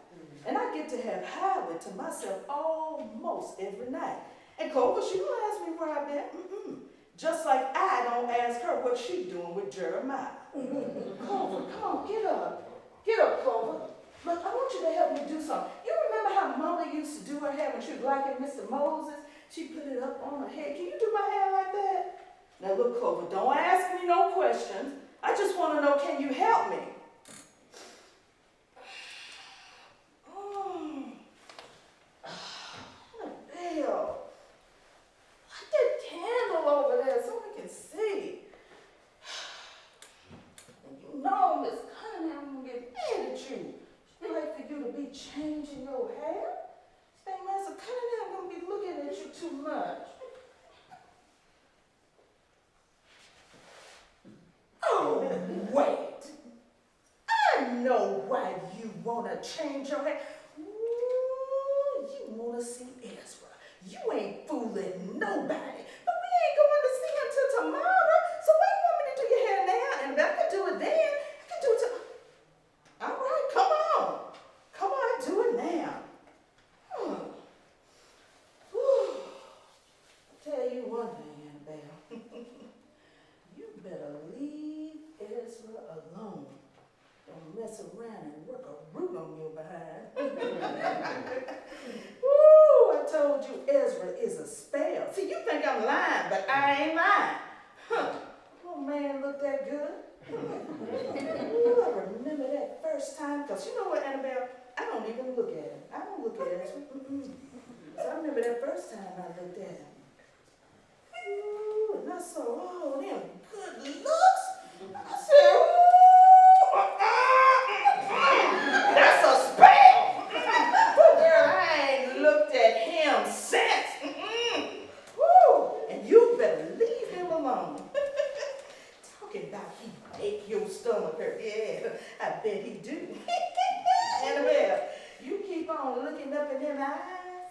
And I get to have Howard to myself almost every night. And Clover, she don't ask me where I've been. Mm-mm. Just like I don't ask her what she doing with Jeremiah. Clover, come on, get up. Get up, Clover. Look, I want you to help me do something. You remember how Mama used to do her hair when she was liking Mr. Moses? She put it up on her head. Can you do my hair like that? Now look, Clover, don't ask me no questions. I just want to know, can you help me? Annabelle, light that candle over there so I can see. And you know Miss Cunningham will get mad at you. She'd like for you to be changing your hair. Say, Master Cunningham gonna be looking at you too much. Oh, wait. I know why you wanna change your hair. Ooh, you wanna see Ezra. You ain't fooling nobody. But we ain't going to see him till tomorrow. So why you want me to do your hair now? And if I could do it then, I could do it tomorrow. All right, come on. Come on, do it now. Whew. I'll tell you one thing, Annabelle. You better leave Ezra alone. Don't mess around and work a root on your behind. Woo, I told you Ezra is a spell. See, you think I'm lying, but I ain't lying. Huh. Oh, man, look that good. Ooh, I remember that first time, because you know what, Annabelle? I don't even look at him. I don't look at Ezra. So I remember that first time I looked at him. Ooh, and I saw all them good looks. I said, ooh, that's a spell. Girl, I ain't looked at him since. Woo, and you better leave him alone. Talking about he make your stomach hurt. Yeah, I bet he do. Annabelle, you keep on looking up in them eyes,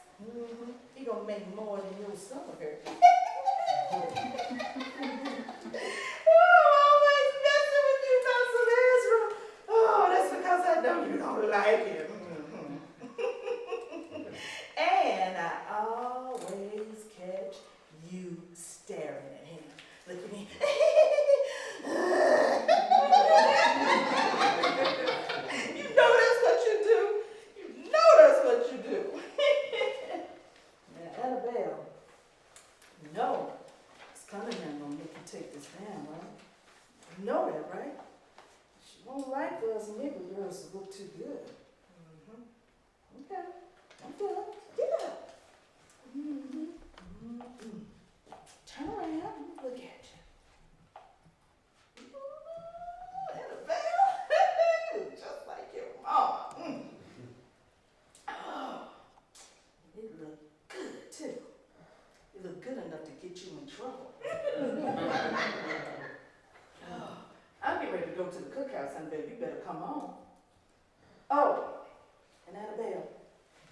he gonna make more than your stomach hurt. Oh, always messing with you about some Ezra. Oh, that's because I know you don't like him. And I always catch you staring at him. Look at me. You know that's what you do. You know that's what you do. Now, Annabelle, no. Cunningham gonna make you take this down, right? You know that, right? She won't like for us nigger girls to look too good. Okay, I'm done. Get up. Turn around, look at you. Ooh, Annabelle, you look just like your mama. Oh, it look good too. It look good enough to get you in trouble. Oh, I'm getting ready to go to the cookhouse, Annabelle. You better come on. Oh, and Annabelle,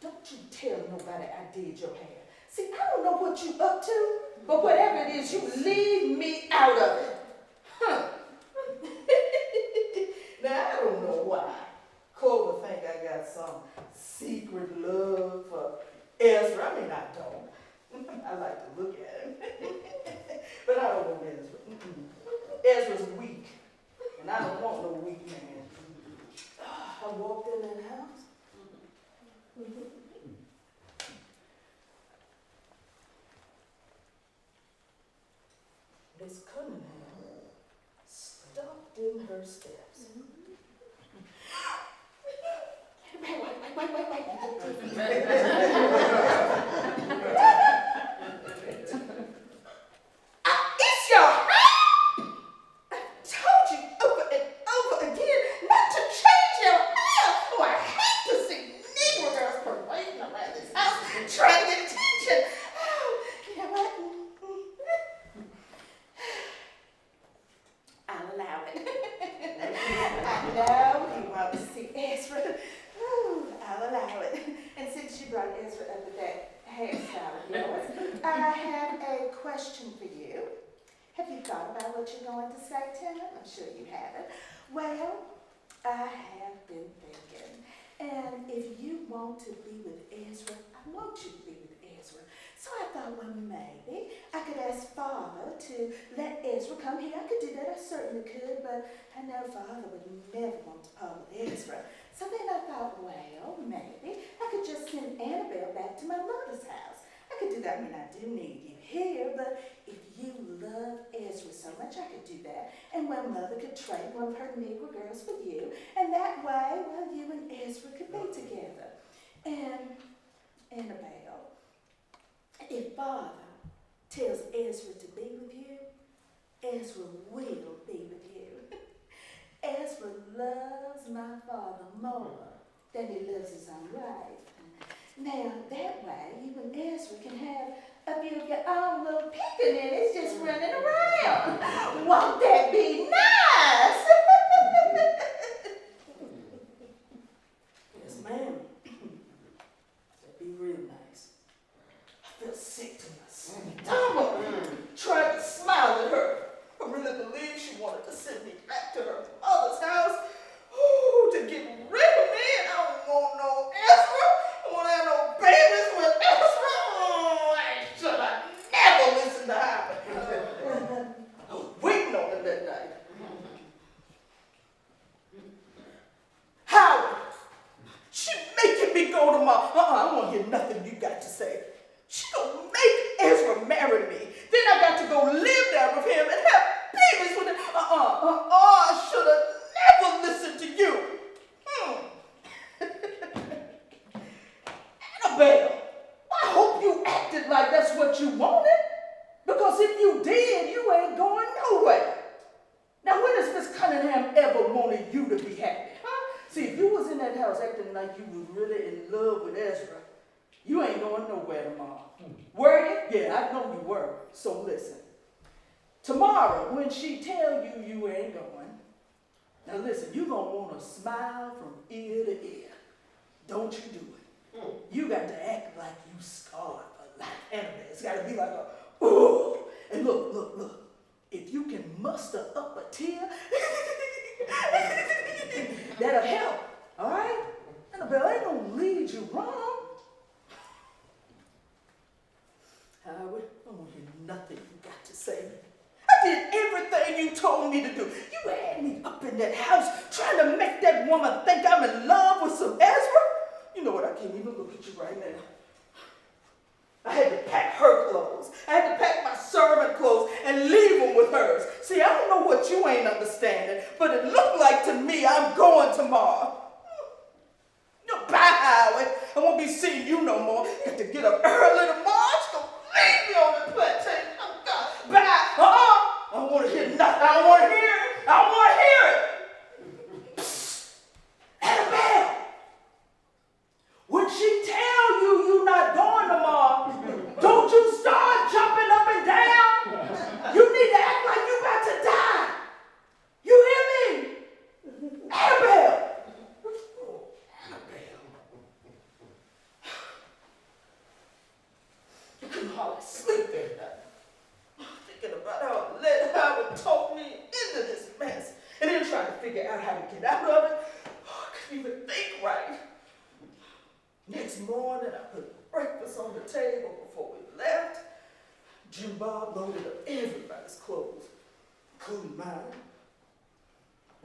don't you tell nobody I did your hair. See, I don't know what you up to, but whatever it is, you leave me out of it. Huh. Now, I don't know why Clover think I got some secret love for Ezra. I mean, I don't. I like to look at him. But I don't want Ezra. Ezra's weak. And I don't want no weak man. I walked in that house. Miss Cunningham stopped in her steps. It's your hair! I told you over and over again not to change your hair. Oh, I hate to see Negro girls parading around this house trying to get attention. Oh, you know what? I'll allow it. I know you want to see Ezra. Ooh, I'll allow it. And since you brought Ezra up with that hairstyle of yours, I have a question for you. Have you thought about what you're going to say to him? I'm sure you haven't. Well, I have been thinking. And if you want to be with Ezra, I want you to be with Ezra. So I thought, well, maybe I could ask Father to let Ezra come here. I could do that, I certainly could, but I know Father would never want to part with Ezra. So then I thought, well, maybe I could just send Annabelle back to my mother's house. I could do that. I mean, I do need you here, but if you love Ezra so much, I could do that. And well, Mother could trade one of her Negro girls for you, and that way, well, you and Ezra could be together. And Annabelle, if Father tells Ezra to be with you, Ezra will be with you. Ezra loves my father more than he loves his own wife. Now, that way, you and Ezra can have a few of your own little pickaninnies just running around. Won't that be nice? Yes, ma'am. That'd be real nice. I feel sick to my stomach. Tried to smile at her. I really believe she wanted to send me back to her mother's house. Ooh, to get rid of me, and I don't want no Ezra. I don't want to have no babies with Ezra. Oh, I should have never listened to her. I was waiting on it that night. Howard, she making me go to my, I don't want to hear nothing you got to say. She gonna make Ezra marry me. Then I got to go live there with him and have babies with him. I should have never listened to you. Annabelle, I hope you acted like that's what you wanted. Because if you did, you ain't going nowhere. Now, when has Miss Cunningham ever wanted you to be happy? Huh? See, if you was in that house acting like you was really in love with Ezra, you ain't going nowhere tomorrow. Were you? Yeah, I know you were. So listen. Tomorrow, when she tell you you ain't going, now listen, you gonna want to smile from ear to ear. Don't you do it. You got to act like you scarred for life. Annabelle, it's got to be like a, ooh. And look. If you can muster up a tear, that'll help. All right? Annabelle ain't gonna lead you wrong. Howard, I don't hear nothing you got to say. I did everything you told me to do. You had me up in that house trying to make that woman think I'm in love with some Ezra. You know what? I can't even look at you right now. I had to pack her clothes. I had to pack my servant clothes and leave them with hers. See, I don't know what you ain't understanding, but it looked like to me I'm going tomorrow. No, bye, Howard. I won't be seeing you no more. Got to get up early tomorrow. It's gonna leave me on the plantation. Oh, God. Bye. I don't want to hear nothing. I don't want to hear it. I don't want to hear it. Psst. Annabelle. When she tell you you're not going tomorrow, don't you start jumping up and down. You need to act like you about to die. You hear me? Annabelle. You couldn't hardly sleep that night. Thinking about how I let Howard talk me into this mess. And then trying to figure out how to get out of it. I couldn't even think right. Next morning, I put breakfast on the table before we left. Jim Bob loaded up everybody's clothes, including mine.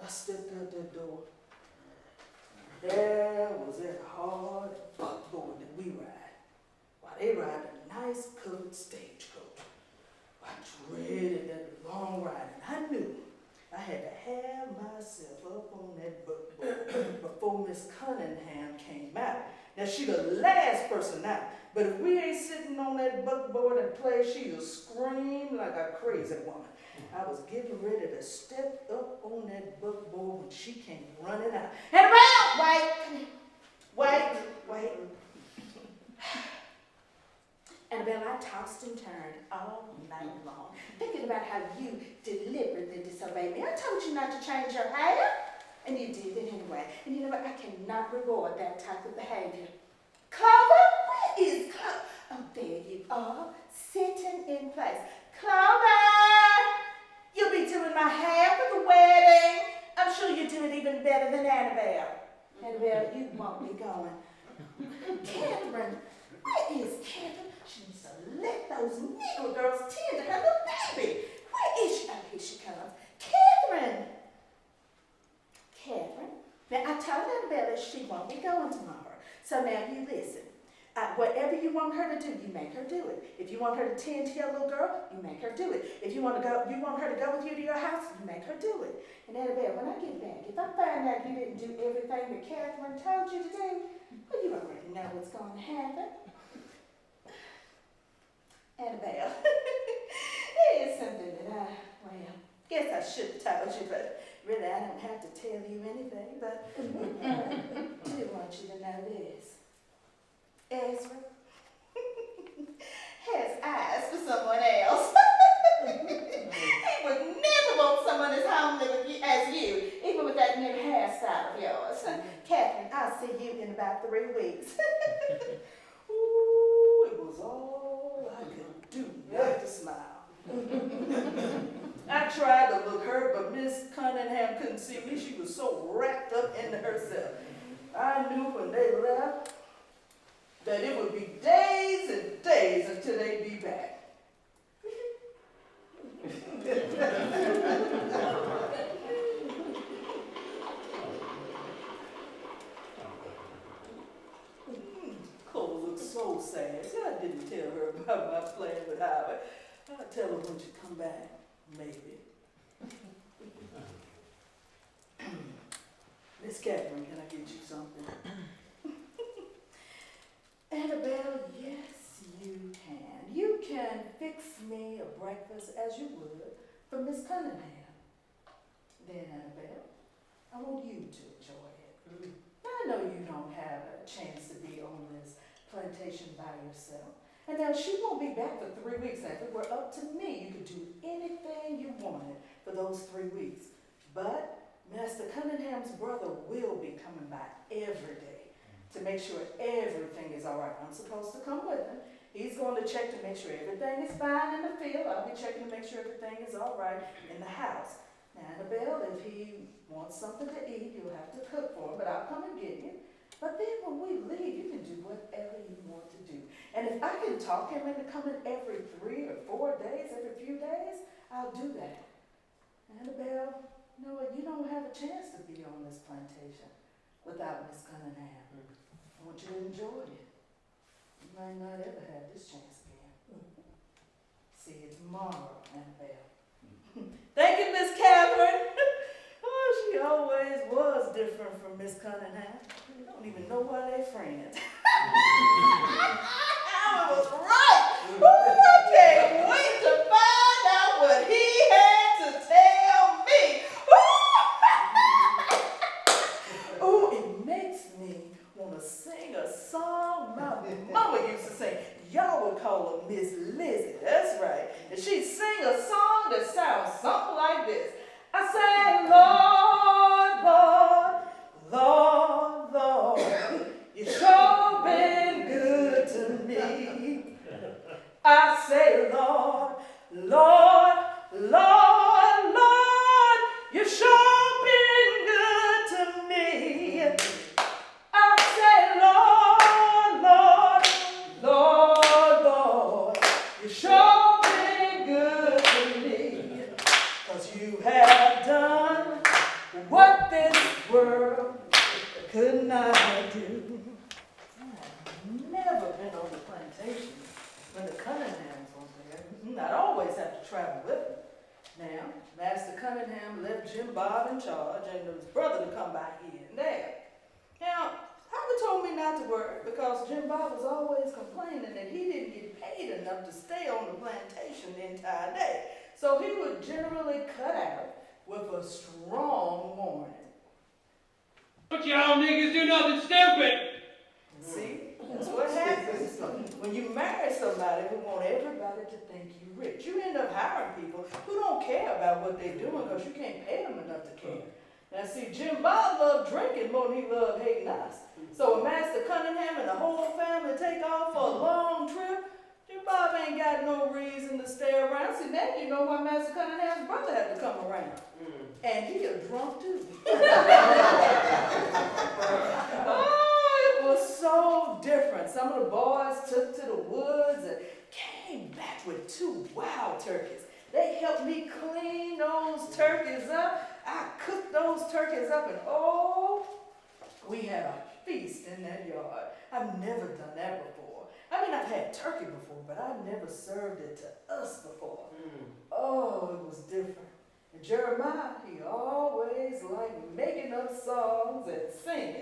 I stepped out that door. There was that hard buckboard that we ride, while they ride a nice covered stagecoach. I dreaded that long ride, and I knew I had to have myself up on that buckboard before Miss Cunningham came out. Now, she the last person out, but if we ain't sitting on that buckboard and play, she'll scream like a crazy woman. I was getting ready to step up on that buckboard when she came running out. Annabelle, wait. Annabelle, I tossed and turned all night long, thinking about how you deliberately disobeyed me. I told you not to change your hair. And you did it anyway. And you know what? I cannot reward that type of behavior. Clover? Where is Clover? Oh, there you are, sitting in place. Clover! You'll be doing my hair for the wedding. I'm sure you do it even better than Annabelle. Annabelle, you won't be going. Catherine, where is Catherine? She needs to let those Negro girls tend to her little baby. Where is she? Oh, here she comes. Catherine! Catherine, now I told Annabelle that she won't be going tomorrow. So now you listen. Whatever you want her to do, you make her do it. If you want her to tend to your little girl, you make her do it. If you want her to go with you to your house, you make her do it. And Annabelle, when I get back, if I find out you didn't do everything that Catherine told you to do, well, you already know what's going to happen. Annabelle, here's something that guess I should have told you, but really I don't have to tell you anything, but I do want you to know this. Ezra has eyes for someone else. He would never want someone as homely as you, even with that new hairstyle of yours. Catherine, I'll see you in about 3 weeks. Ooh, it was all I could do not to smile. I tried to look her, but Miss Cunningham couldn't see me. She was so wrapped up into herself. I knew when they left that it would be days and days until they'd be back. Cole looked so sad. See, I didn't tell her about my plan with Howard. I'll tell her when she come back, maybe. Miss Catherine, can I get you something? Annabelle, yes, you can. You can fix me a breakfast as you would for Miss Cunningham. Then, Annabelle, I want you to enjoy it. I know you don't have a chance to be on this plantation by yourself. And now she won't be back for 3 weeks. Now, if it were up to me, you could do anything you wanted for those 3 weeks. But Master Cunningham's brother will be coming by every day to make sure everything is all right. I'm supposed to come with him. He's going to check to make sure everything is fine in the field. I'll be checking to make sure everything is all right in the house. Now, Annabelle, if he wants something to eat, you'll have to cook for him, but I'll come and get you. But then when we leave, you can do whatever you want to do. And if I can talk him into coming every 3 or 4 days, every few days, I'll do that. Annabelle, you know what? You don't have a chance to be on this plantation without Miss Cunningham. I want you to enjoy it. You might not ever have this chance again. See you tomorrow, Annabelle. Thank you, Miss Catherine. Oh, she always was different from Miss Cunningham. You don't even know why they're friends. I was right. Ooh, I can't wait to find out what he had to tell me. Ooh, ooh, it makes me want to sing a song my mama used to sing. Y'all would call her Miss Lizzie. That's right. And she'd sing a song that sounds something like this. I sang, Lord, Lord, Lord, you sure been good to me. I say, Lord, Lord, Lord, Lord, you sure been good to me. I say, Lord, Lord, Lord, Lord, you sure been good to me. 'Cause you have done what this world could not do. I've never been on the plantation when the Cunninghams was there. I'd always have to travel with them. Now, Master Cunningham left Jim Bob in charge and his brother to come by here and there. Now, Howard told me not to worry because Jim Bob was always complaining that he didn't get paid enough to stay on the plantation the entire day. So he would generally cut out with a strong warning. Don't y'all niggas do nothing stupid! See, that's what happens. When you marry somebody who want everybody to think you rich, you end up hiring people who don't care about what they're doing because you can't pay them enough to care. Now see, Jim Bob loved drinking more than he loved hating us. So when Master Cunningham and the whole family take off for a long trip, Jim Bob ain't got no reason to stay around. See, now you know why Master Cunningham's brother had to come around. And he a drunk too. some of the boys took to the woods and came back with 2 wild turkeys. They helped me clean those turkeys up. I cooked those turkeys up, and oh, we had a feast in that yard. I've never done that before. I mean, I've had turkey before, but I've never served it to us before. Oh, it was different. And Jeremiah, he always liked making up songs and singing.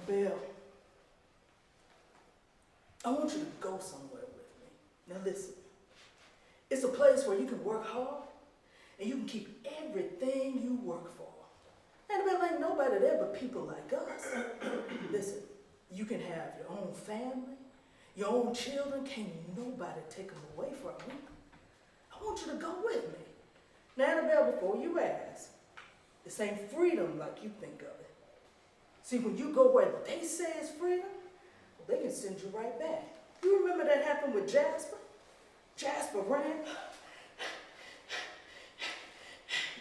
Annabelle, I want you to go somewhere with me. Now listen, it's a place where you can work hard and you can keep everything you work for. Annabelle, ain't nobody there but people like us. Listen, you can have your own family, your own children, can't nobody take them away from you. I want you to go with me. Now, Annabelle, before you ask, this ain't freedom like you think of it. See, when you go where they say it's freedom, well, they can send you right back. You remember that happened with Jasper? Jasper ran,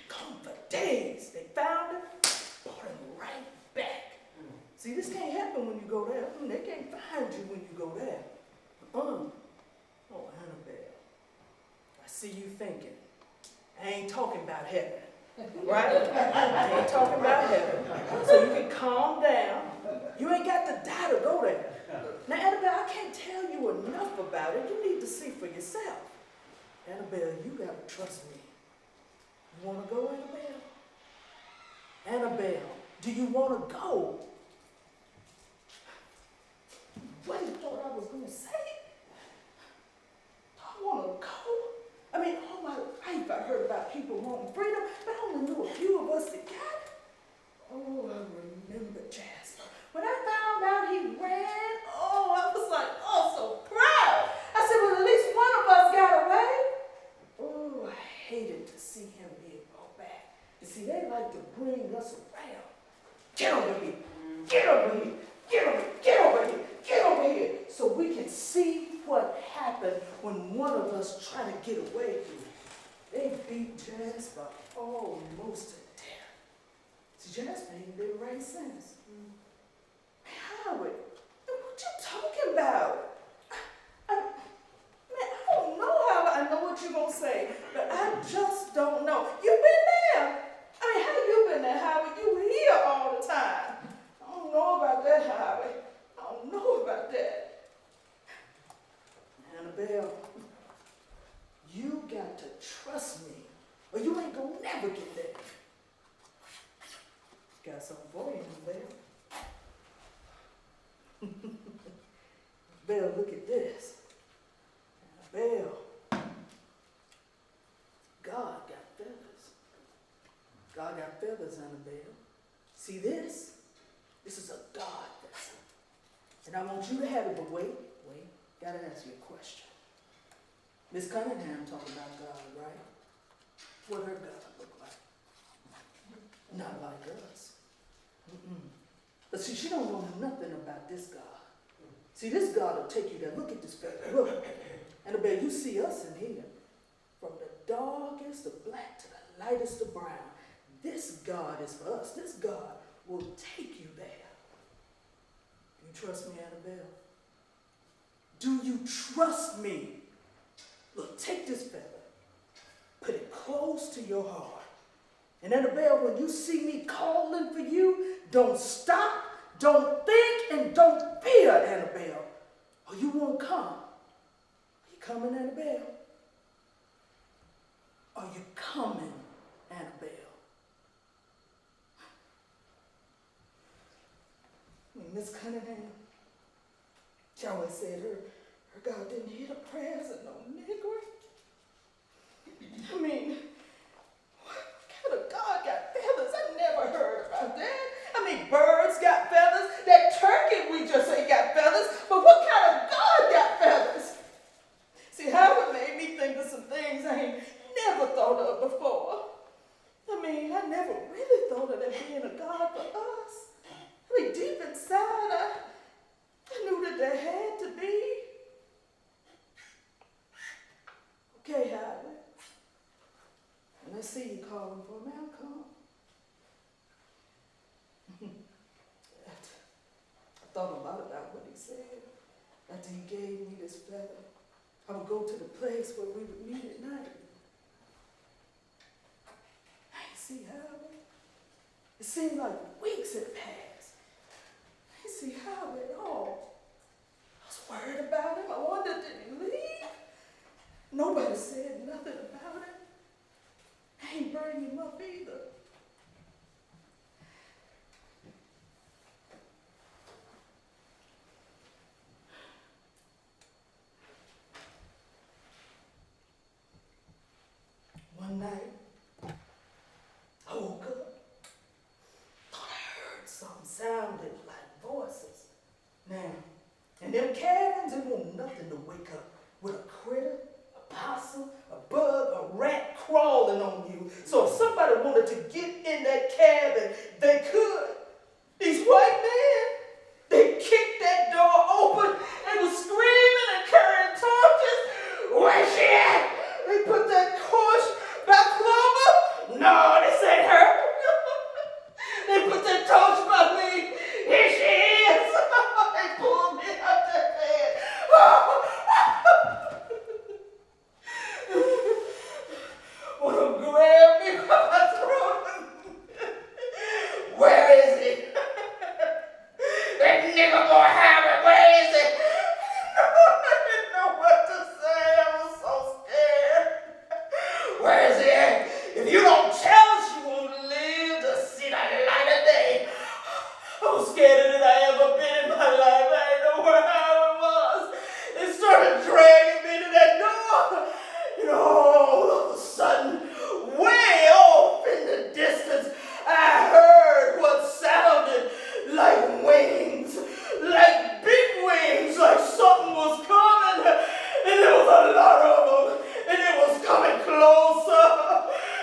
gone for days. They found him, brought him right back. See, this can't happen when you go there. They can't find you when you go there. Oh, Annabelle, I see you thinking. I ain't talking about heaven. Right? I ain't talking about heaven. So you can calm down. You ain't got to die to go there. Now, Annabelle, I can't tell you enough about it. You need to see for yourself. Annabelle, you gotta trust me. You wanna go, Annabelle? Annabelle, do you wanna go? What did you thought I was gonna say? I wanna go. I mean, all my life I heard about people wanting freedom, but I only knew a few of us that got it. Oh, I remember Jasper. When I found out he ran, oh, I was like, oh, so proud. I said, well, at least one of us got away. Oh, I hated to see him being brought back. You see, they like to bring us around. Get over here. Get over here. Get over here. Get over here. Get over here. So we can see what happened when one of us tried to get away. They beat Jasper almost to death. See, Jasper ain't been right since. Howard, what you talking about? I don't know, Howard. I know what you're going to say, but I just don't know. You've been there. I mean, how you been there, Howard? You here all the time. I don't know about that, Howard. I don't know about that. Annabelle, you got to trust me, or you ain't gonna never get there. Got something for you, Annabelle. Annabelle, look at this. Annabelle, God got feathers. God got feathers, Annabelle. See this? This is a God vessel. And I want you to have it, but wait. Gotta ask you a question. Miss Cunningham talked about God, right? What her God look like? Not like us. But see, she don't know nothing about this God. See, this God will take you there. Look at this feather. Look. Annabelle, you see us in here. From the darkest of black to the lightest of brown. This God is for us. This God will take you there. You trust me, Annabelle? Do you trust me? Look, take this feather, put it close to your heart. And Annabelle, when you see me calling for you, don't stop, don't think, and don't fear, Annabelle, or you won't come. coming, Annabelle? Are you coming, Annabelle? Miss Cunningham, she always said her God didn't hear the prayers of no Negro. I mean, what kind of God got feathers? I never heard about that. I mean, birds got feathers. That turkey we just ain't got feathers. But what kind of God got feathers? See, Howard made me think of some things I ain't never thought of before. I mean, I never really thought of there being a God for us. I mean, deep inside, I knew that there had to be. Okay, Howard. And I see you calling for me. I'll come. I thought a lot about what he said. After he gave me this feather, I would go to the place where we would meet at night. I see, Howard. It seemed like weeks had passed. I see Howard at all. I was worried about him. I wondered, did he leave? Nobody said nothing about it. I ain't bring him up either. One night, I woke up. Thought I heard something sounding like voices. Now, in them cabins, it won't nothing to wake up with a critter, a possum, a bug, a rat crawling on you. So if somebody wanted to get in that cabin, they could. These white men, they kicked that door open and was screaming and carrying torches. Where's she at? They put that torch by Clover. No, this ain't her. They put that torch by me. Here she is. They pulled me out that bed. One of them grabbed me by my throat. Where is he? That nigga boy Howard, where is he? I didn't know what to say. I was so scared. Where is he at? If you don't tell us, you won't live to see the light of day. I was scared than I ever been in my life. I didn't know where Howard was. They started dragging me to that door. You know, all of a sudden, way off in the distance, I heard what sounded like wings, like big wings, like something was coming. And there was a lot of them, and it was coming closer,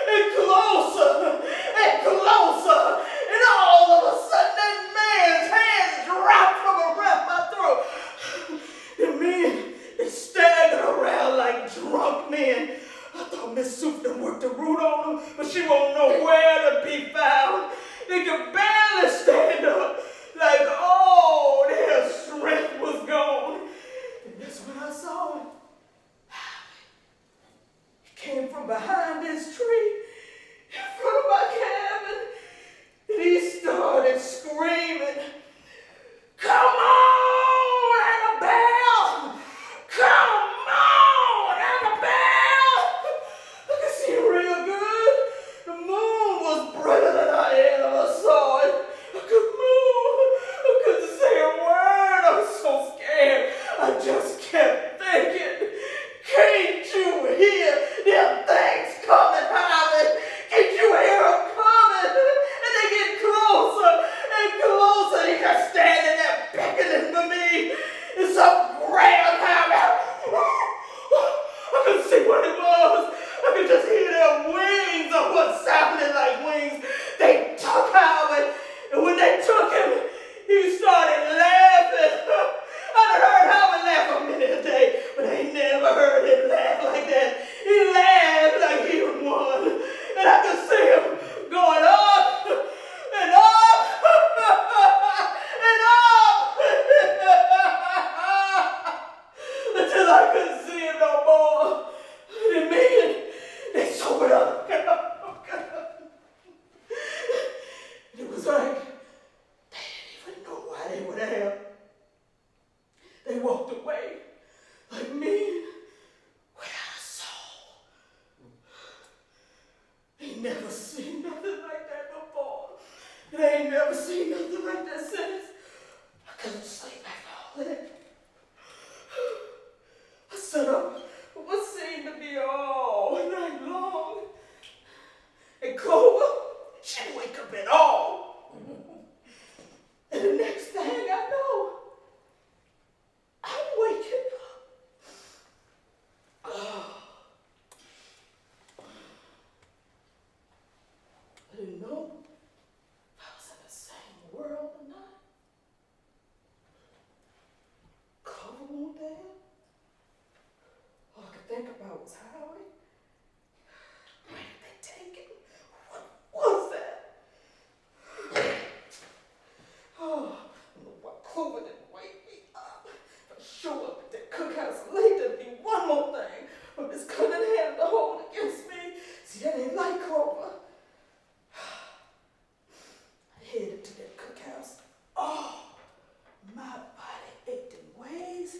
and closer, and closer. And all of a sudden, that man's hands dropped from around my throat. The men, they staggered around like drunk men. I thought Miss Soup done worked the root on them, but she won't know where to be found. They could barely stand up, like all their strength was gone. And that's when I saw him. He came from behind this tree, in front of my cabin, and he started screaming, "Come on, Annabelle! Come on, Annabelle!" I could see real good. The moon was brighter than I ever saw it. I could move. I couldn't say a word. I was so scared. I just kept thinking, can't you hear them things coming, Howard? Can't you hear them coming? And they get closer and closer. He just standing there beckoning for me. And some grabbed Howard. I couldn't see what it was. I could just hear their wings or what sounded like wings. They took Howard, and when they took him, he started laughing. I'd heard Howard laugh a minute a day, but I ain't never heard him laugh like that. He laughed like he won, and I could see him going up and up and up until I couldn't see him no more. And me, they sobered up. It was like they didn't even know why they were there. They walked away like men They ain't never seen nothing like that since. I couldn't sleep after all that. I sat up what seemed to be all night long. And Clover, she didn't wake up at all. And the next thing I know, I'm waking up. I didn't know if I was in the same world or not. Clover won't there. All I could think about was Howie. Where did they take him? What was that? Oh, Clover didn't wake me up. If I show up at that cookhouse late, there'd be one more thing. But Miss Cunningham to hold against me. See, that ain't like Clover. I headed to that cookhouse. Oh, my body ached in ways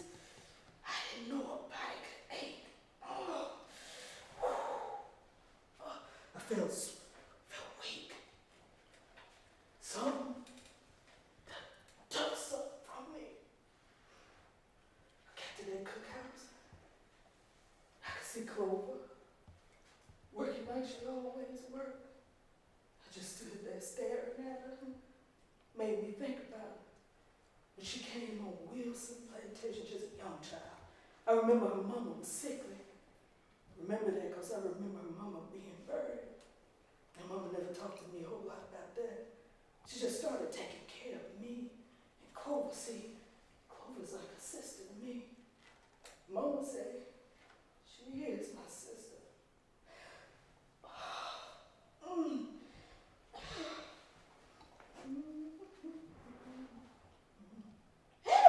I didn't know a body could ache. Oh, I felt weak. Something took something from me. I got to that cookhouse. I could see Clover working like she always worked. I just stood there staring at her. Made me think about when she came on Wilson Plantation, just a young child. I remember her mama was sickly. Remember that because I remember her mama being buried. And mama never talked to me a whole lot about that. She just started taking care of me. And Clover, see, Clover's like a sister to me. Mama said, she is my sister.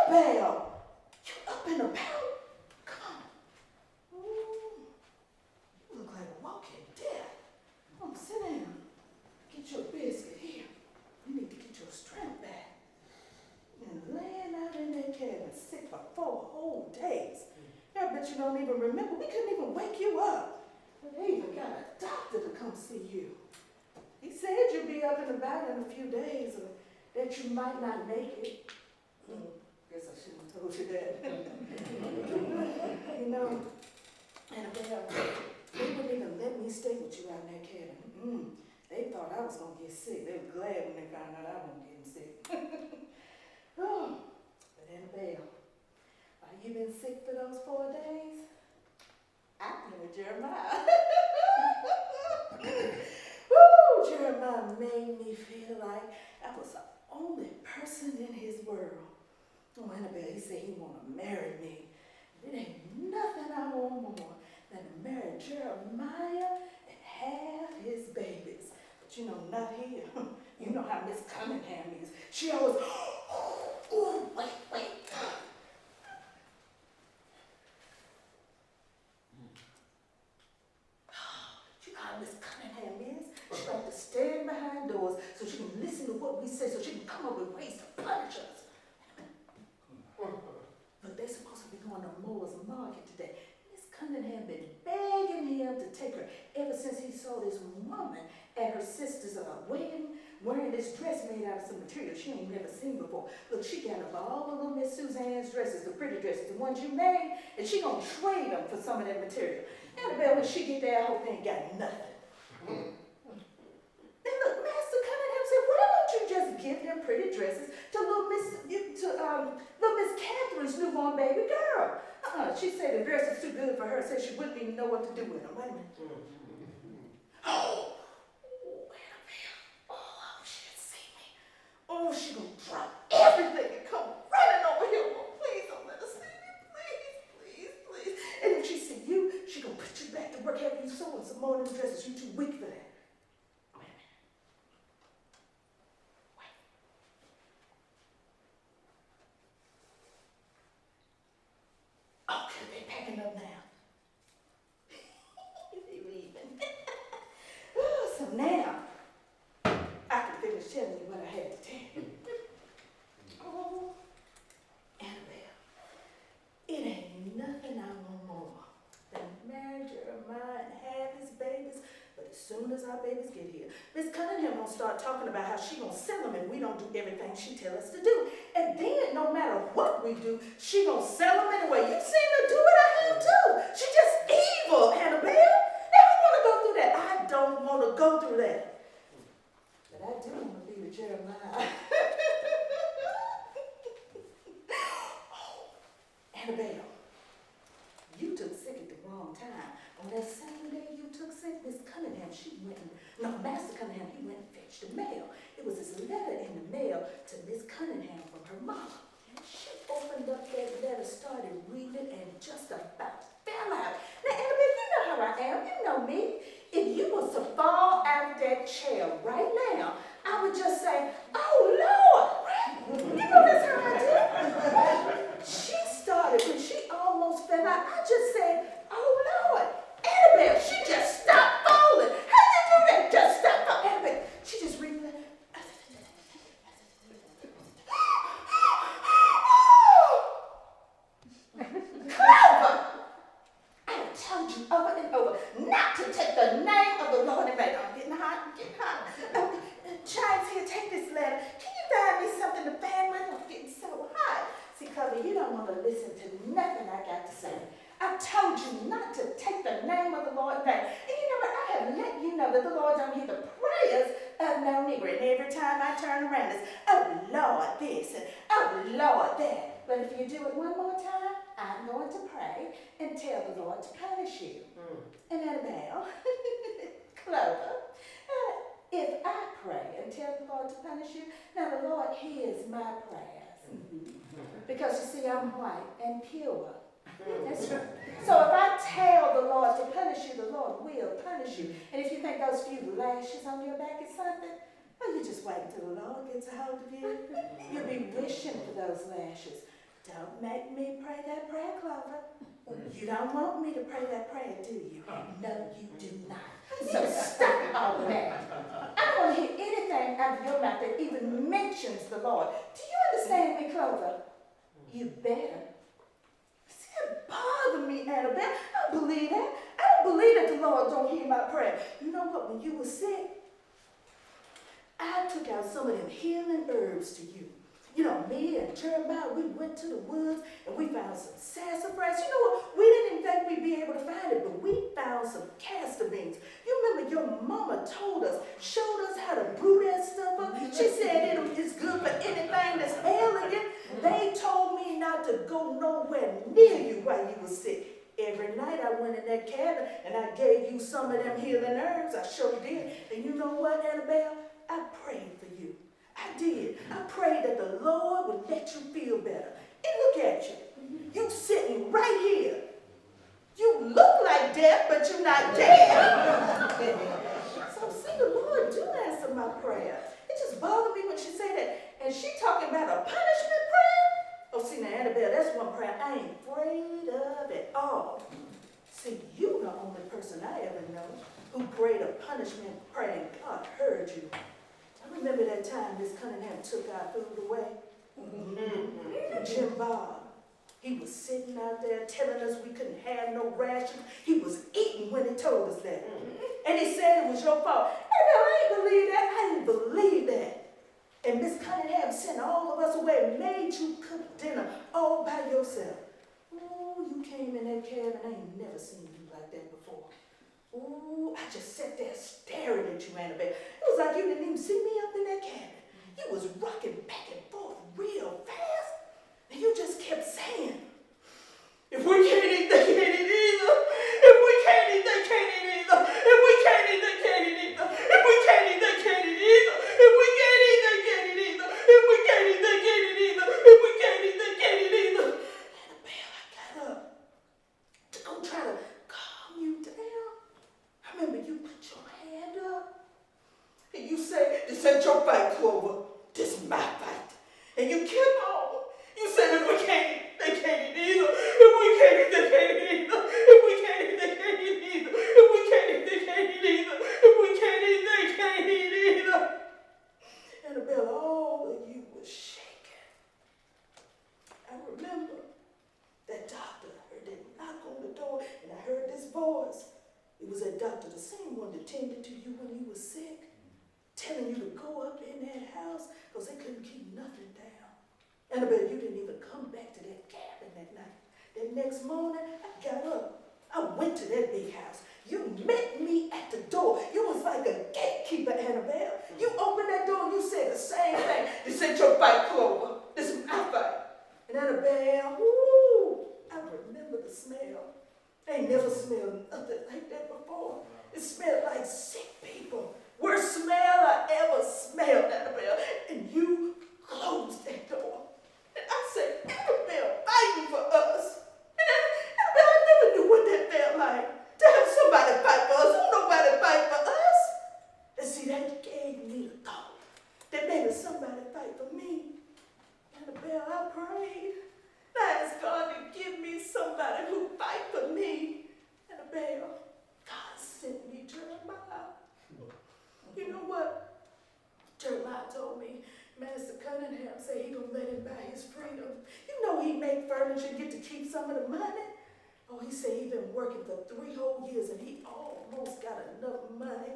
Annabelle! You up and about? Come on. Ooh, you look like a walking death. Come on, sit down. Get your biscuit here. You need to get your strength back. You've been laying out in that cabin sick for 4 whole days. I bet you don't even remember. We couldn't even wake you up. They even got a doctor to come see you. He said you'd be up and about in a few days, or that you might not make it. Guess I shouldn't have told you that. You know, Annabelle, they wouldn't even let me stay with you out in that cabin. They thought I was going to get sick. They were glad when they found out I wasn't getting sick. Oh, but Annabelle, while you been sick for those 4 days, I've been with Jeremiah. Woo, Jeremiah made me feel like I was the only person in his world. Oh, Annabelle, he said he want to marry me. It ain't nothing I want more than to marry Jeremiah and have his babies. But you know, not here. You know how Miss Cunningham is. She always, oh, wait. You know how Miss Cunningham is? She like to stand behind doors so she can listen to what we say, so she can come up with ways to punish us. Look, they're supposed to be going to Moore's Market today. Miss Cunningham been begging him to take her ever since he saw this woman at her sister's wedding wearing this dress made out of some material she ain't never seen before. Look, she got up all the little Miss Suzanne's dresses, the pretty dresses, the ones you made, and she gonna trade them for some of that material. Annabelle, when she get there, I hope they ain't got nothing. Then look, Master Cunningham said, why don't you just give them pretty dresses to little Miss Catherine's newborn baby girl? She said the dress is too good for her, said she wouldn't even know what to do with them. Wait a minute. Oh, Annabelle. Oh, she'll see me. Oh, she gonna drop everything and come running over here. Oh, please don't let her see me. Please. And if she see you, she gonna put you back to work, have you sewing some more of them dresses. You too weak for that. Okay, they're packing up now. They're leaving. So now, I can finish telling you what I had to tell you. Oh, Annabelle, it ain't nothing I want more than marry Jeremiah and have his babies. But as soon as our babies get here, Miss Cunningham gonna start talking about how she gonna sell them and we don't do everything she tell us to do. And then no matter what we do, she gonna sell them anyway. You seen her do it, I have too. She just evil, Annabelle. Now we wanna go through that. I don't wanna go through that. But I do wanna be with Jeremiah. Oh, Annabelle, you took sick at the wrong time. On that same day you took sick, Miss Cunningham, Master Cunningham, he went and fetched the mail. It was his letter in the mail to Miss Cunningham from her mom. She opened up that letter, started reading it, and just about fell out. Now, Annabelle, you know how I am. You know me. If you was to fall out of that chair right now, I would just say, oh, Lord, right? You know that's how I do. She started, when she almost fell out, I just said, oh, Lord. Annabelle, she just stopped falling. How you do that? Just stop falling. Annabelle, she just reading that. Clover! I have told you over and over not to take the name of the Lord in vain. I'm getting hot, I'm getting hot. James, here, take this letter. Can you find me something to fan with? I'm getting so hot. See, Clover, you don't want to listen to nothing I got to say. I told you not to take the name of the Lord in vain. And you know what? I have let you know that the Lord don't hear the prayers of no nigger. And every time I turn around, it's, oh, Lord, this, and oh, Lord, that. But if you do it one more time, I'm going to pray and tell the Lord to punish you. And Annabelle, Clover, if I pray and tell the Lord to punish you, now the Lord hears my prayers. Because you see, I'm white and pure. That's right. So if I tell the Lord to punish you, the Lord will punish you. And if you think those few lashes on your back is something, well, you just wait until the Lord gets a hold of you. You'll be wishing for those lashes. Don't make me pray that prayer, Clover. You don't want me to pray that prayer, do you? No, you do not. So stop all of that. I don't want to hear anything out of your mouth that even mentions the Lord. Do you understand me, Clover? You better. See, that bothered me, Annabelle. I don't believe that. I don't believe that the Lord don't hear my prayer. You know what? When you were sick, I took out some of them healing herbs to you. You know, me and Jeremiah, we went to the woods and we found some sassafras. You know what? We didn't even think we'd be able to find it, but we found some castor beans. You remember your mama told us, showed us how to brew that stuff up? She said it's good for anything that's ailing you. They told me not to go nowhere near you while you were sick. Every night I went in that cabin and I gave you some of them healing herbs. I sure did. And you know what, Annabelle? I prayed for you. I did. I prayed that the Lord would let you feel better. And look at you. You sitting right here. You look like death, but you're not dead. So see, the Lord do answer my prayer. It just bothered me when she said that. And she talking about a punishment prayer? Oh, see, now, Annabelle, that's one prayer I ain't afraid of at all. See, you the only person I ever know who prayed a punishment prayer and God heard you. I remember that time Miss Cunningham took our food away. Jim Bob, he was sitting out there telling us we couldn't have no rations. He was eating when he told us that. And he said it was your fault. And I ain't believe that. I didn't believe that. And Miss Cunningham sent all of us away and made you cook dinner all by yourself. Oh, you came in that cabin. I ain't never seen you like that before. Ooh, I just sat there staring at you, Annabelle. It was like you didn't even see me up in that cabin. You was rocking back and forth real fast. And you just kept saying, if we can't eat, they can't eat either. If we can't eat, they can't eat either. If we can't eat, they can't eat either. If we can't eat, they can't eat either. If we can't eat, they can't eat either. If we can't eat, they can't eat either. If we can't eat, they can't eat either. Annabelle, I got up to go try to calm you down. I remember you put your hand up and you said, this ain't your fight, Clover. This is my fight. And you kept on. You said, if we can't eat, they can't eat either. If we can't eat, they can't eat either. If we can't eat, they can't eat either. If we can't eat, they can't eat either. If we can't eat, they can't eat either. Annabelle, all of you was shaking. I remember that doctor heard that knock on the door and I heard this voice. It was that doctor, the same one that tended to you when you were sick, telling you to house because they couldn't keep nothing down. Annabelle, you didn't even come back to that cabin that night. That next morning, I got up. I went to that big house. You met me at the door. You was like a gatekeeper, Annabelle. You opened that door and you said the same thing. This ain't your fight, Clover. This is my fight. And Annabelle, woo, I remember the smell. I ain't never smelled nothing like that before. It smelled like sick people. Worst smell I ever smelled, Annabelle. And you closed that door. And I said, Annabelle, fighting for us. And Annabelle, I never knew what that felt like. To have somebody fight for us. Don't nobody fight for us. And see, that gave me the thought. That maybe somebody fight for me. Annabelle, I prayed. I asked God to give me somebody who fight for me. Annabelle, God sent me Jeremiah. You know what? Jeremiah told me, Master Cunningham said he gonna let him buy his freedom. You know he make furniture and get to keep some of the money. Oh, he said he been working for 3 whole years and he almost got enough money.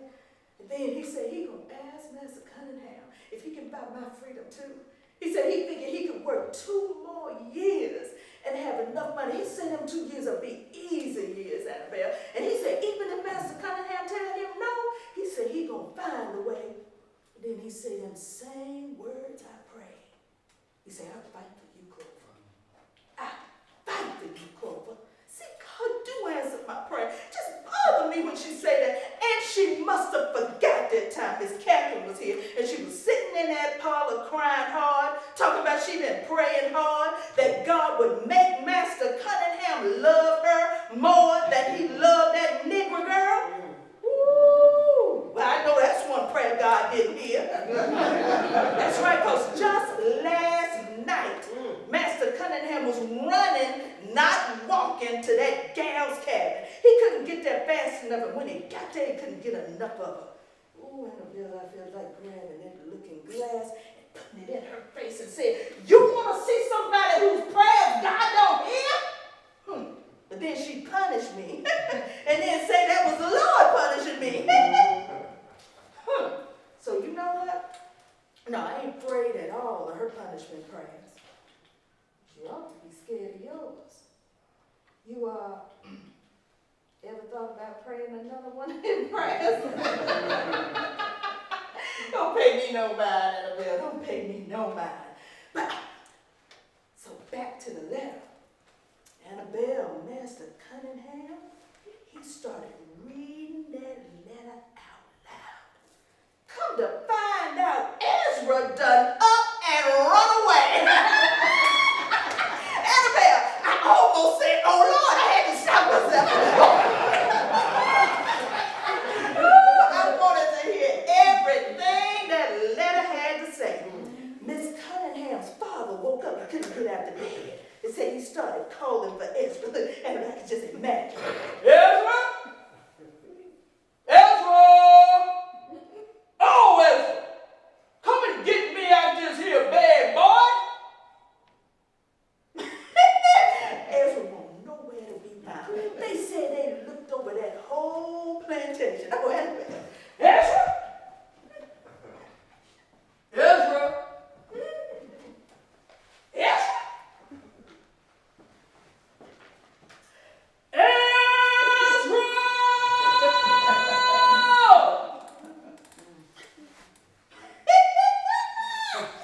And then he said he gonna ask Master Cunningham if he can buy my freedom too. He said he figured he could work 2 more years and have enough money. He said them 2 years will be easy years, Annabelle. And he said even if Master Cunningham tell him no, he said he gonna find a way. And then he said them same words I prayed. He said, I'll fight for you, Clover. I'll fight for you, Clover. See, God do answer my prayer. Just bother me when she say that. And she must have forgot that time Miss Catherine was here. And she was sitting in that parlor crying hard, talking about she been praying hard, that God would make Master Cunningham love her more than he loved that Negro girl. Woo! Well, I know that's one prayer God didn't hear. That's right, because just last night, Master Cunningham was running, not walking to that gal's cabin. He couldn't get there fast enough, and when he got there, he couldn't get enough of her. Oh, Annabelle, I felt like grabbing that looking glass and putting it in her face and saying, you want to see somebody whose prayers God don't hear? But then she punished me, and then say that was the Lord punishing me. So you know what? No, I ain't afraid at all of her punishment prayers. She ought to be scared of yours. You ever thought about praying another one in prayers? Don't pay me no mind, Annabelle. Don't pay me no mind. But so back to the letter. Annabelle, Master Cunningham, he started reading that letter out loud. Come to find out, Ezra done up and run away. Annabelle, I almost said, oh Lord, I had to stop myself. I wanted to hear everything that letter had to say. Miss Cunningham's father woke up, he couldn't get out of bed. They said he started calling for Ezra, and I could just imagine. Ezra! Ezra! Oh, Ezra! Come and get me out this here bad boy! Ezra won't nowhere to be found. They said they looked over that whole plantation. Oh, Annabelle. Ezra! Ezra! Ezra!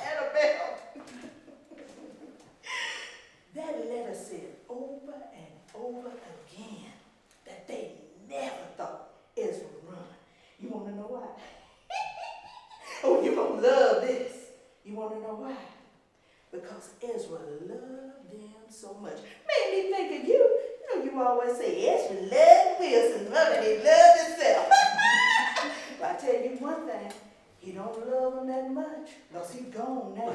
Annabelle. That letter said over and over again that they never thought Ezra would run. You want to know why? Oh, you're going to love this. You want to know why? Because Ezra loved them so much. Made me think of you. You know, you always say Ezra loved Wilson more than he loved himself. But I tell you one thing, he don't love him that much, because he's gone now.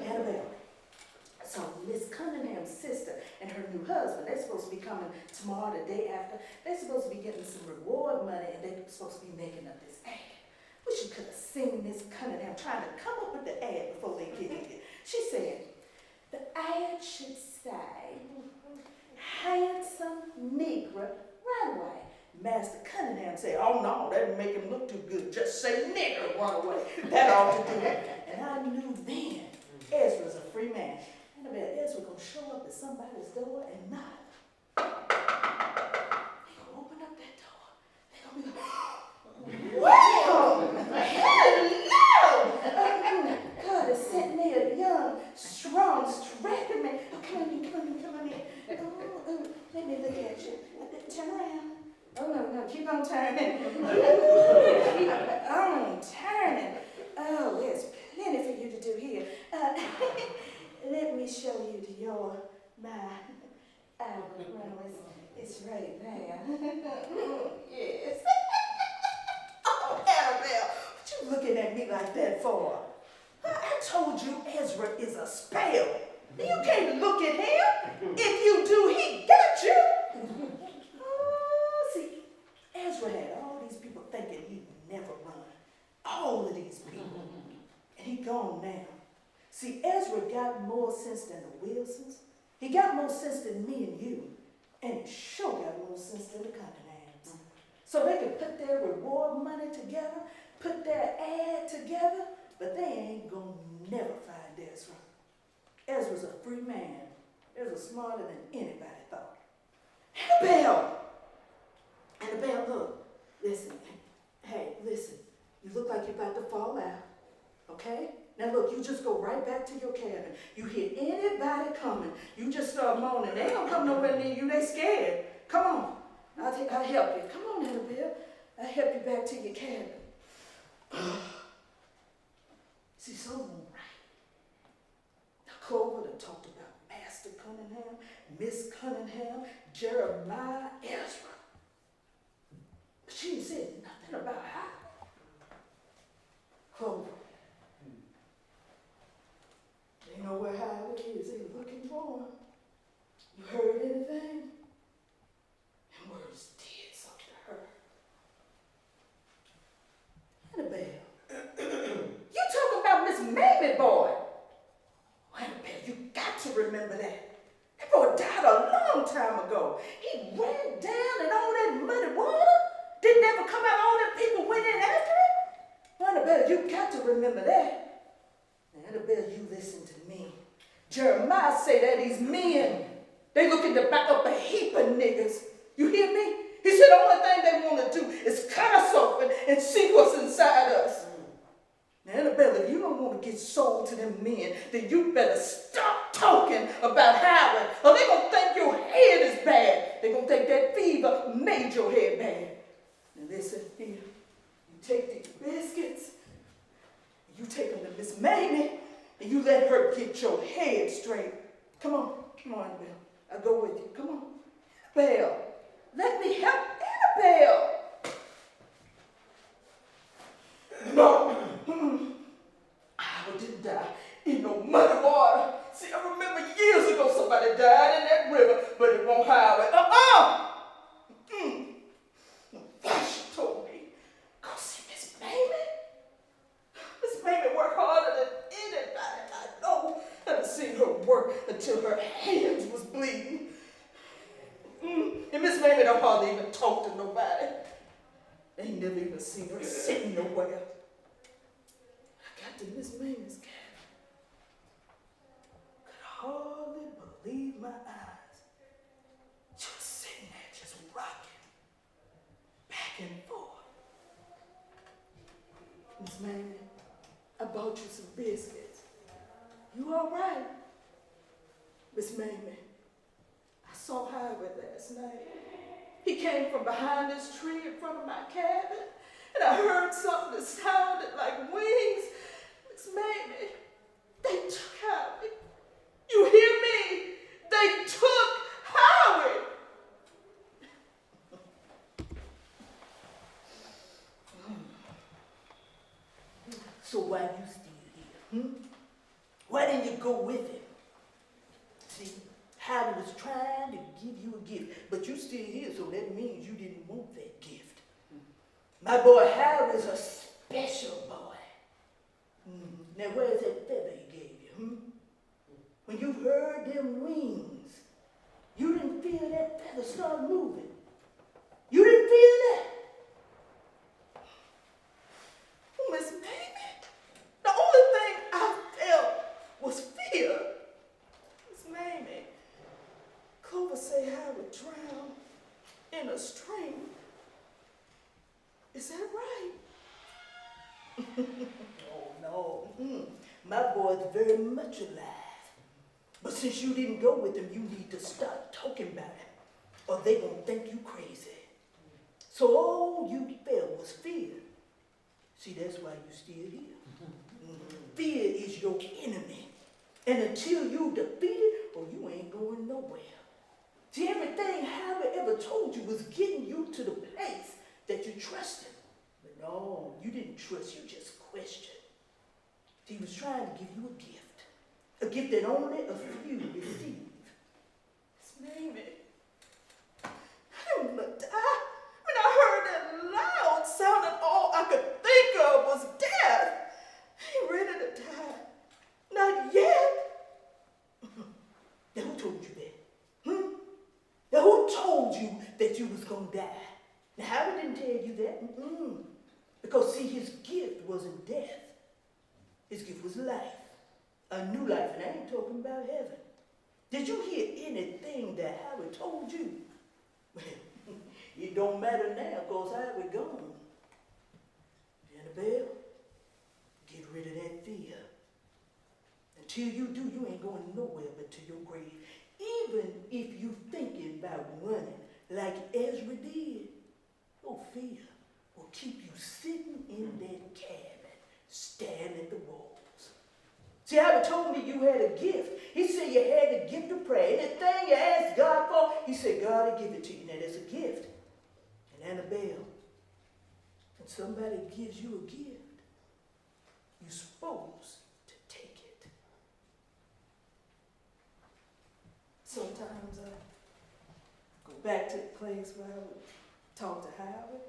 Annabelle. So Miss Cunningham's sister and her new husband, they're supposed to be coming tomorrow, the day after. They're supposed to be getting some reward money, and they're supposed to be making up this ad. Wish you could have seen Miss Cunningham trying to come up with the ad before they get in here. She said, the ad should say, handsome Negro runaway. Master Cunningham said, oh no, that didn't make him look too good. Just say nigger, run away. That ought to do it. And I knew then Ezra's a free man. Annabelle, Ezra gonna show up at somebody's door and knock. They gonna open up that door. They gonna be like, well, hello! God has sent me a young, strong, strapping man. Oh, come on in. Let me look at you. Turn around. Oh, no, keep on turning. Keep on turning. Oh, there's plenty for you to do here. Let me show you to my room. It's right there. Yes. Oh, Annabelle, what you looking at me like that for? I told you Ezra is a spell. You can't look at him. If you do, he got you. Oh, see, Ezra had all these people thinking he'd never run. All of these people. And he gone now. See, Ezra got more sense than the Wilsons. He got more sense than me and you. And he sure got more sense than the Cunninghams. So they could put their reward money together, put their ad together, but they ain't gonna never find Ezra. Ezra's a free man. Ezra's smarter than anybody thought. Annabelle, look. Listen. Hey, listen. You look like you're about to fall out. Okay? Now look, you just go right back to your cabin. You hear anybody coming, you just start moaning. They don't come nowhere near you, they scared. Come on. I'll help you. Come on, Annabelle. I'll help you back to your cabin. See, so right. Now Clover talked about Master Cunningham, Miss Cunningham, Jeremiah, Ezra. But she didn't say nothing about how. Clover. They know where Howard is. They're looking for him. You heard anything? And words did something to her. Annabelle, you talking about Miss Mamie boy? Oh, Annabelle, you got to remember that. That boy died a long time ago. He ran down in all that muddy water. Didn't ever come out, all them people went in after him. Well, Annabelle, you got to remember that. Annabelle, you listen to me. Jeremiah say that these men, they looking to back up a heap of niggas. You hear me? He said the only thing they want to do is cut us open and see what's inside us. Now, Annabelle, if you don't want to get sold to them men, then you better stop talking about Howard, or they going to think your head is bad. They going to think that fever made your head bad. Now, listen here. You take these biscuits, you take them to Miss Mamie, and you let her get your head straight. Come on, Annabelle. I'll go with you. Come on. Annabelle, let me help Annabelle. No. Howard didn't die in no muddy water. See, I remember years ago somebody died in that river, but it won't Howard. Why she told me, go see Miss Mamie. Miss Mamie worked harder than anybody I know. I've seen her work until her hands was bleeding. And Miss Mamie don't hardly even talk to nobody. They ain't never even seen her sitting nowhere. I got to Miss Mamie's cabin. Could hardly believe my eyes. Just sitting there, just rocking. Back and forth. Miss Mamie, I bought you some biscuits. You all right? Miss Mamie, I saw Howard last night. He came from behind this tree in front of my cabin, and I heard something that sounded like wings. Miss Mamie, they took Howard. You hear me? They took Howard. So why you still here? Why didn't you go with him? See, Howard was trying to give you a gift, but you still here, so that means you didn't want that gift. My boy Howard is a special boy. Now where's that feather he gave you? When you heard them wings, you didn't feel that feather start moving. You didn't feel that? Oh, Miss Mamie, the only thing I felt was fear. Miss Mamie, Clover say Howard drowned in a stream. Is that right? Oh, no. My boy's very much alive. But since you didn't go with him, you need to start talking about him, or they gonna think you crazy. So all you felt was fear. See, that's why you still here. Fear is your enemy. And until you defeat it, oh, you ain't going nowhere. See, everything Howard ever told you was getting you to the place that you trusted. But no, you didn't trust, you just questioned. He was trying to give you a gift that only a few receive. Miss Mamie, I didn't want to die. When I heard that loud sound and all I could think of was death. I ain't ready to die. Not yet. Now who told you that? Now who told you that you was gonna die? Now Howard didn't tell you that. Because see, his gift wasn't death. His gift was life. A new life, and I ain't talking about heaven. Did you hear anything that Howard told you? Well, it don't matter now, because Howard gone. Annabelle, get rid of that fear. Until you do, you ain't going nowhere but to your grave. Even if you thinking about running like Ezra did, your fear will keep you sitting in that cabin, staring at the walls. See, Howard told me you had a gift. He said you had the gift of prayer. Anything you asked God for, he said God will give it to you. Now, that's a gift. And Annabelle, when somebody gives you a gift, you're supposed to take it. Sometimes I go back to the place where I would talk to Howard.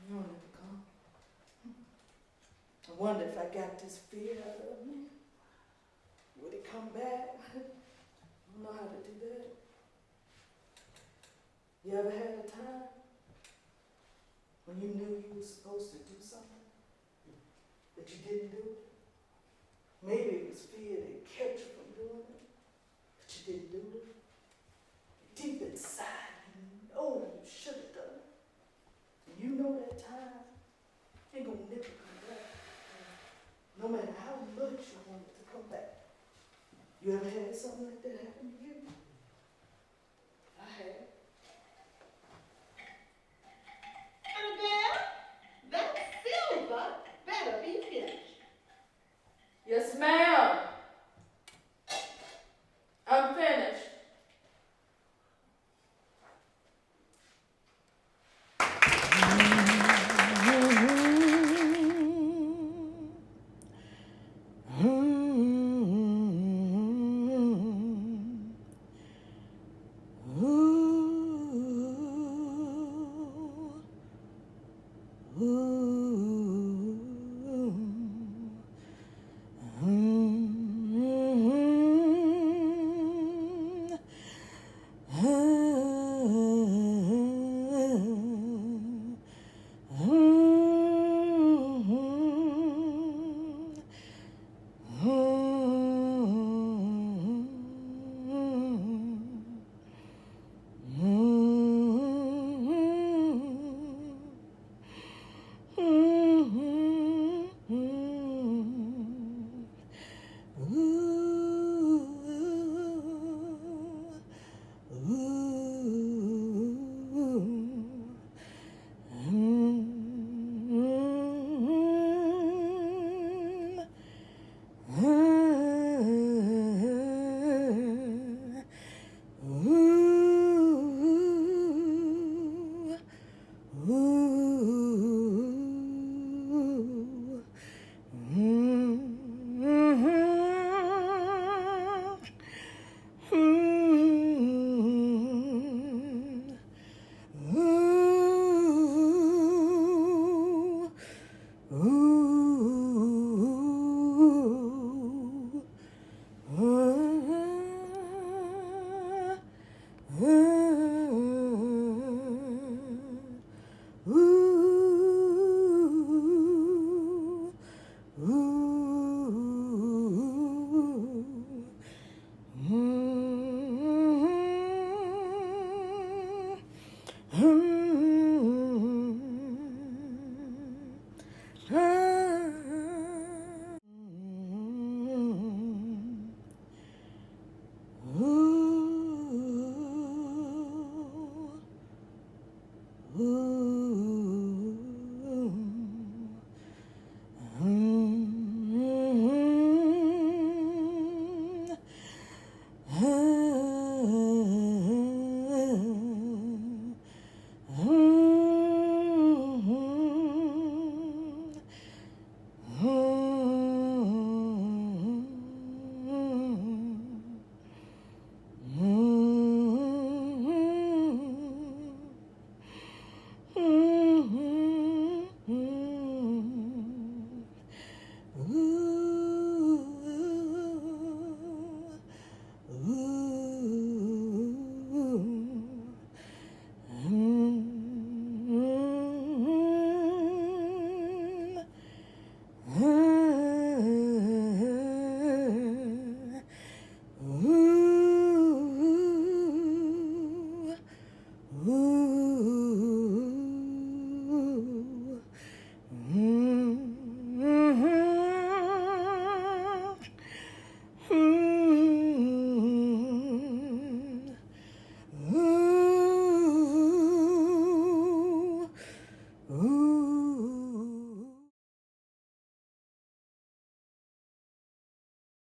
You don't have to come. I wonder if I got this fear out of me. Would it come back? I don't know how to do that. You ever had a time when you knew you were supposed to do something, but you didn't do it? Maybe it was fear that kept you from doing it, but you didn't do it. Deep inside, you know you should have done it. And you know that time ain't gonna never come back. No matter how much you want it to come back. You ever had something like that happen to you?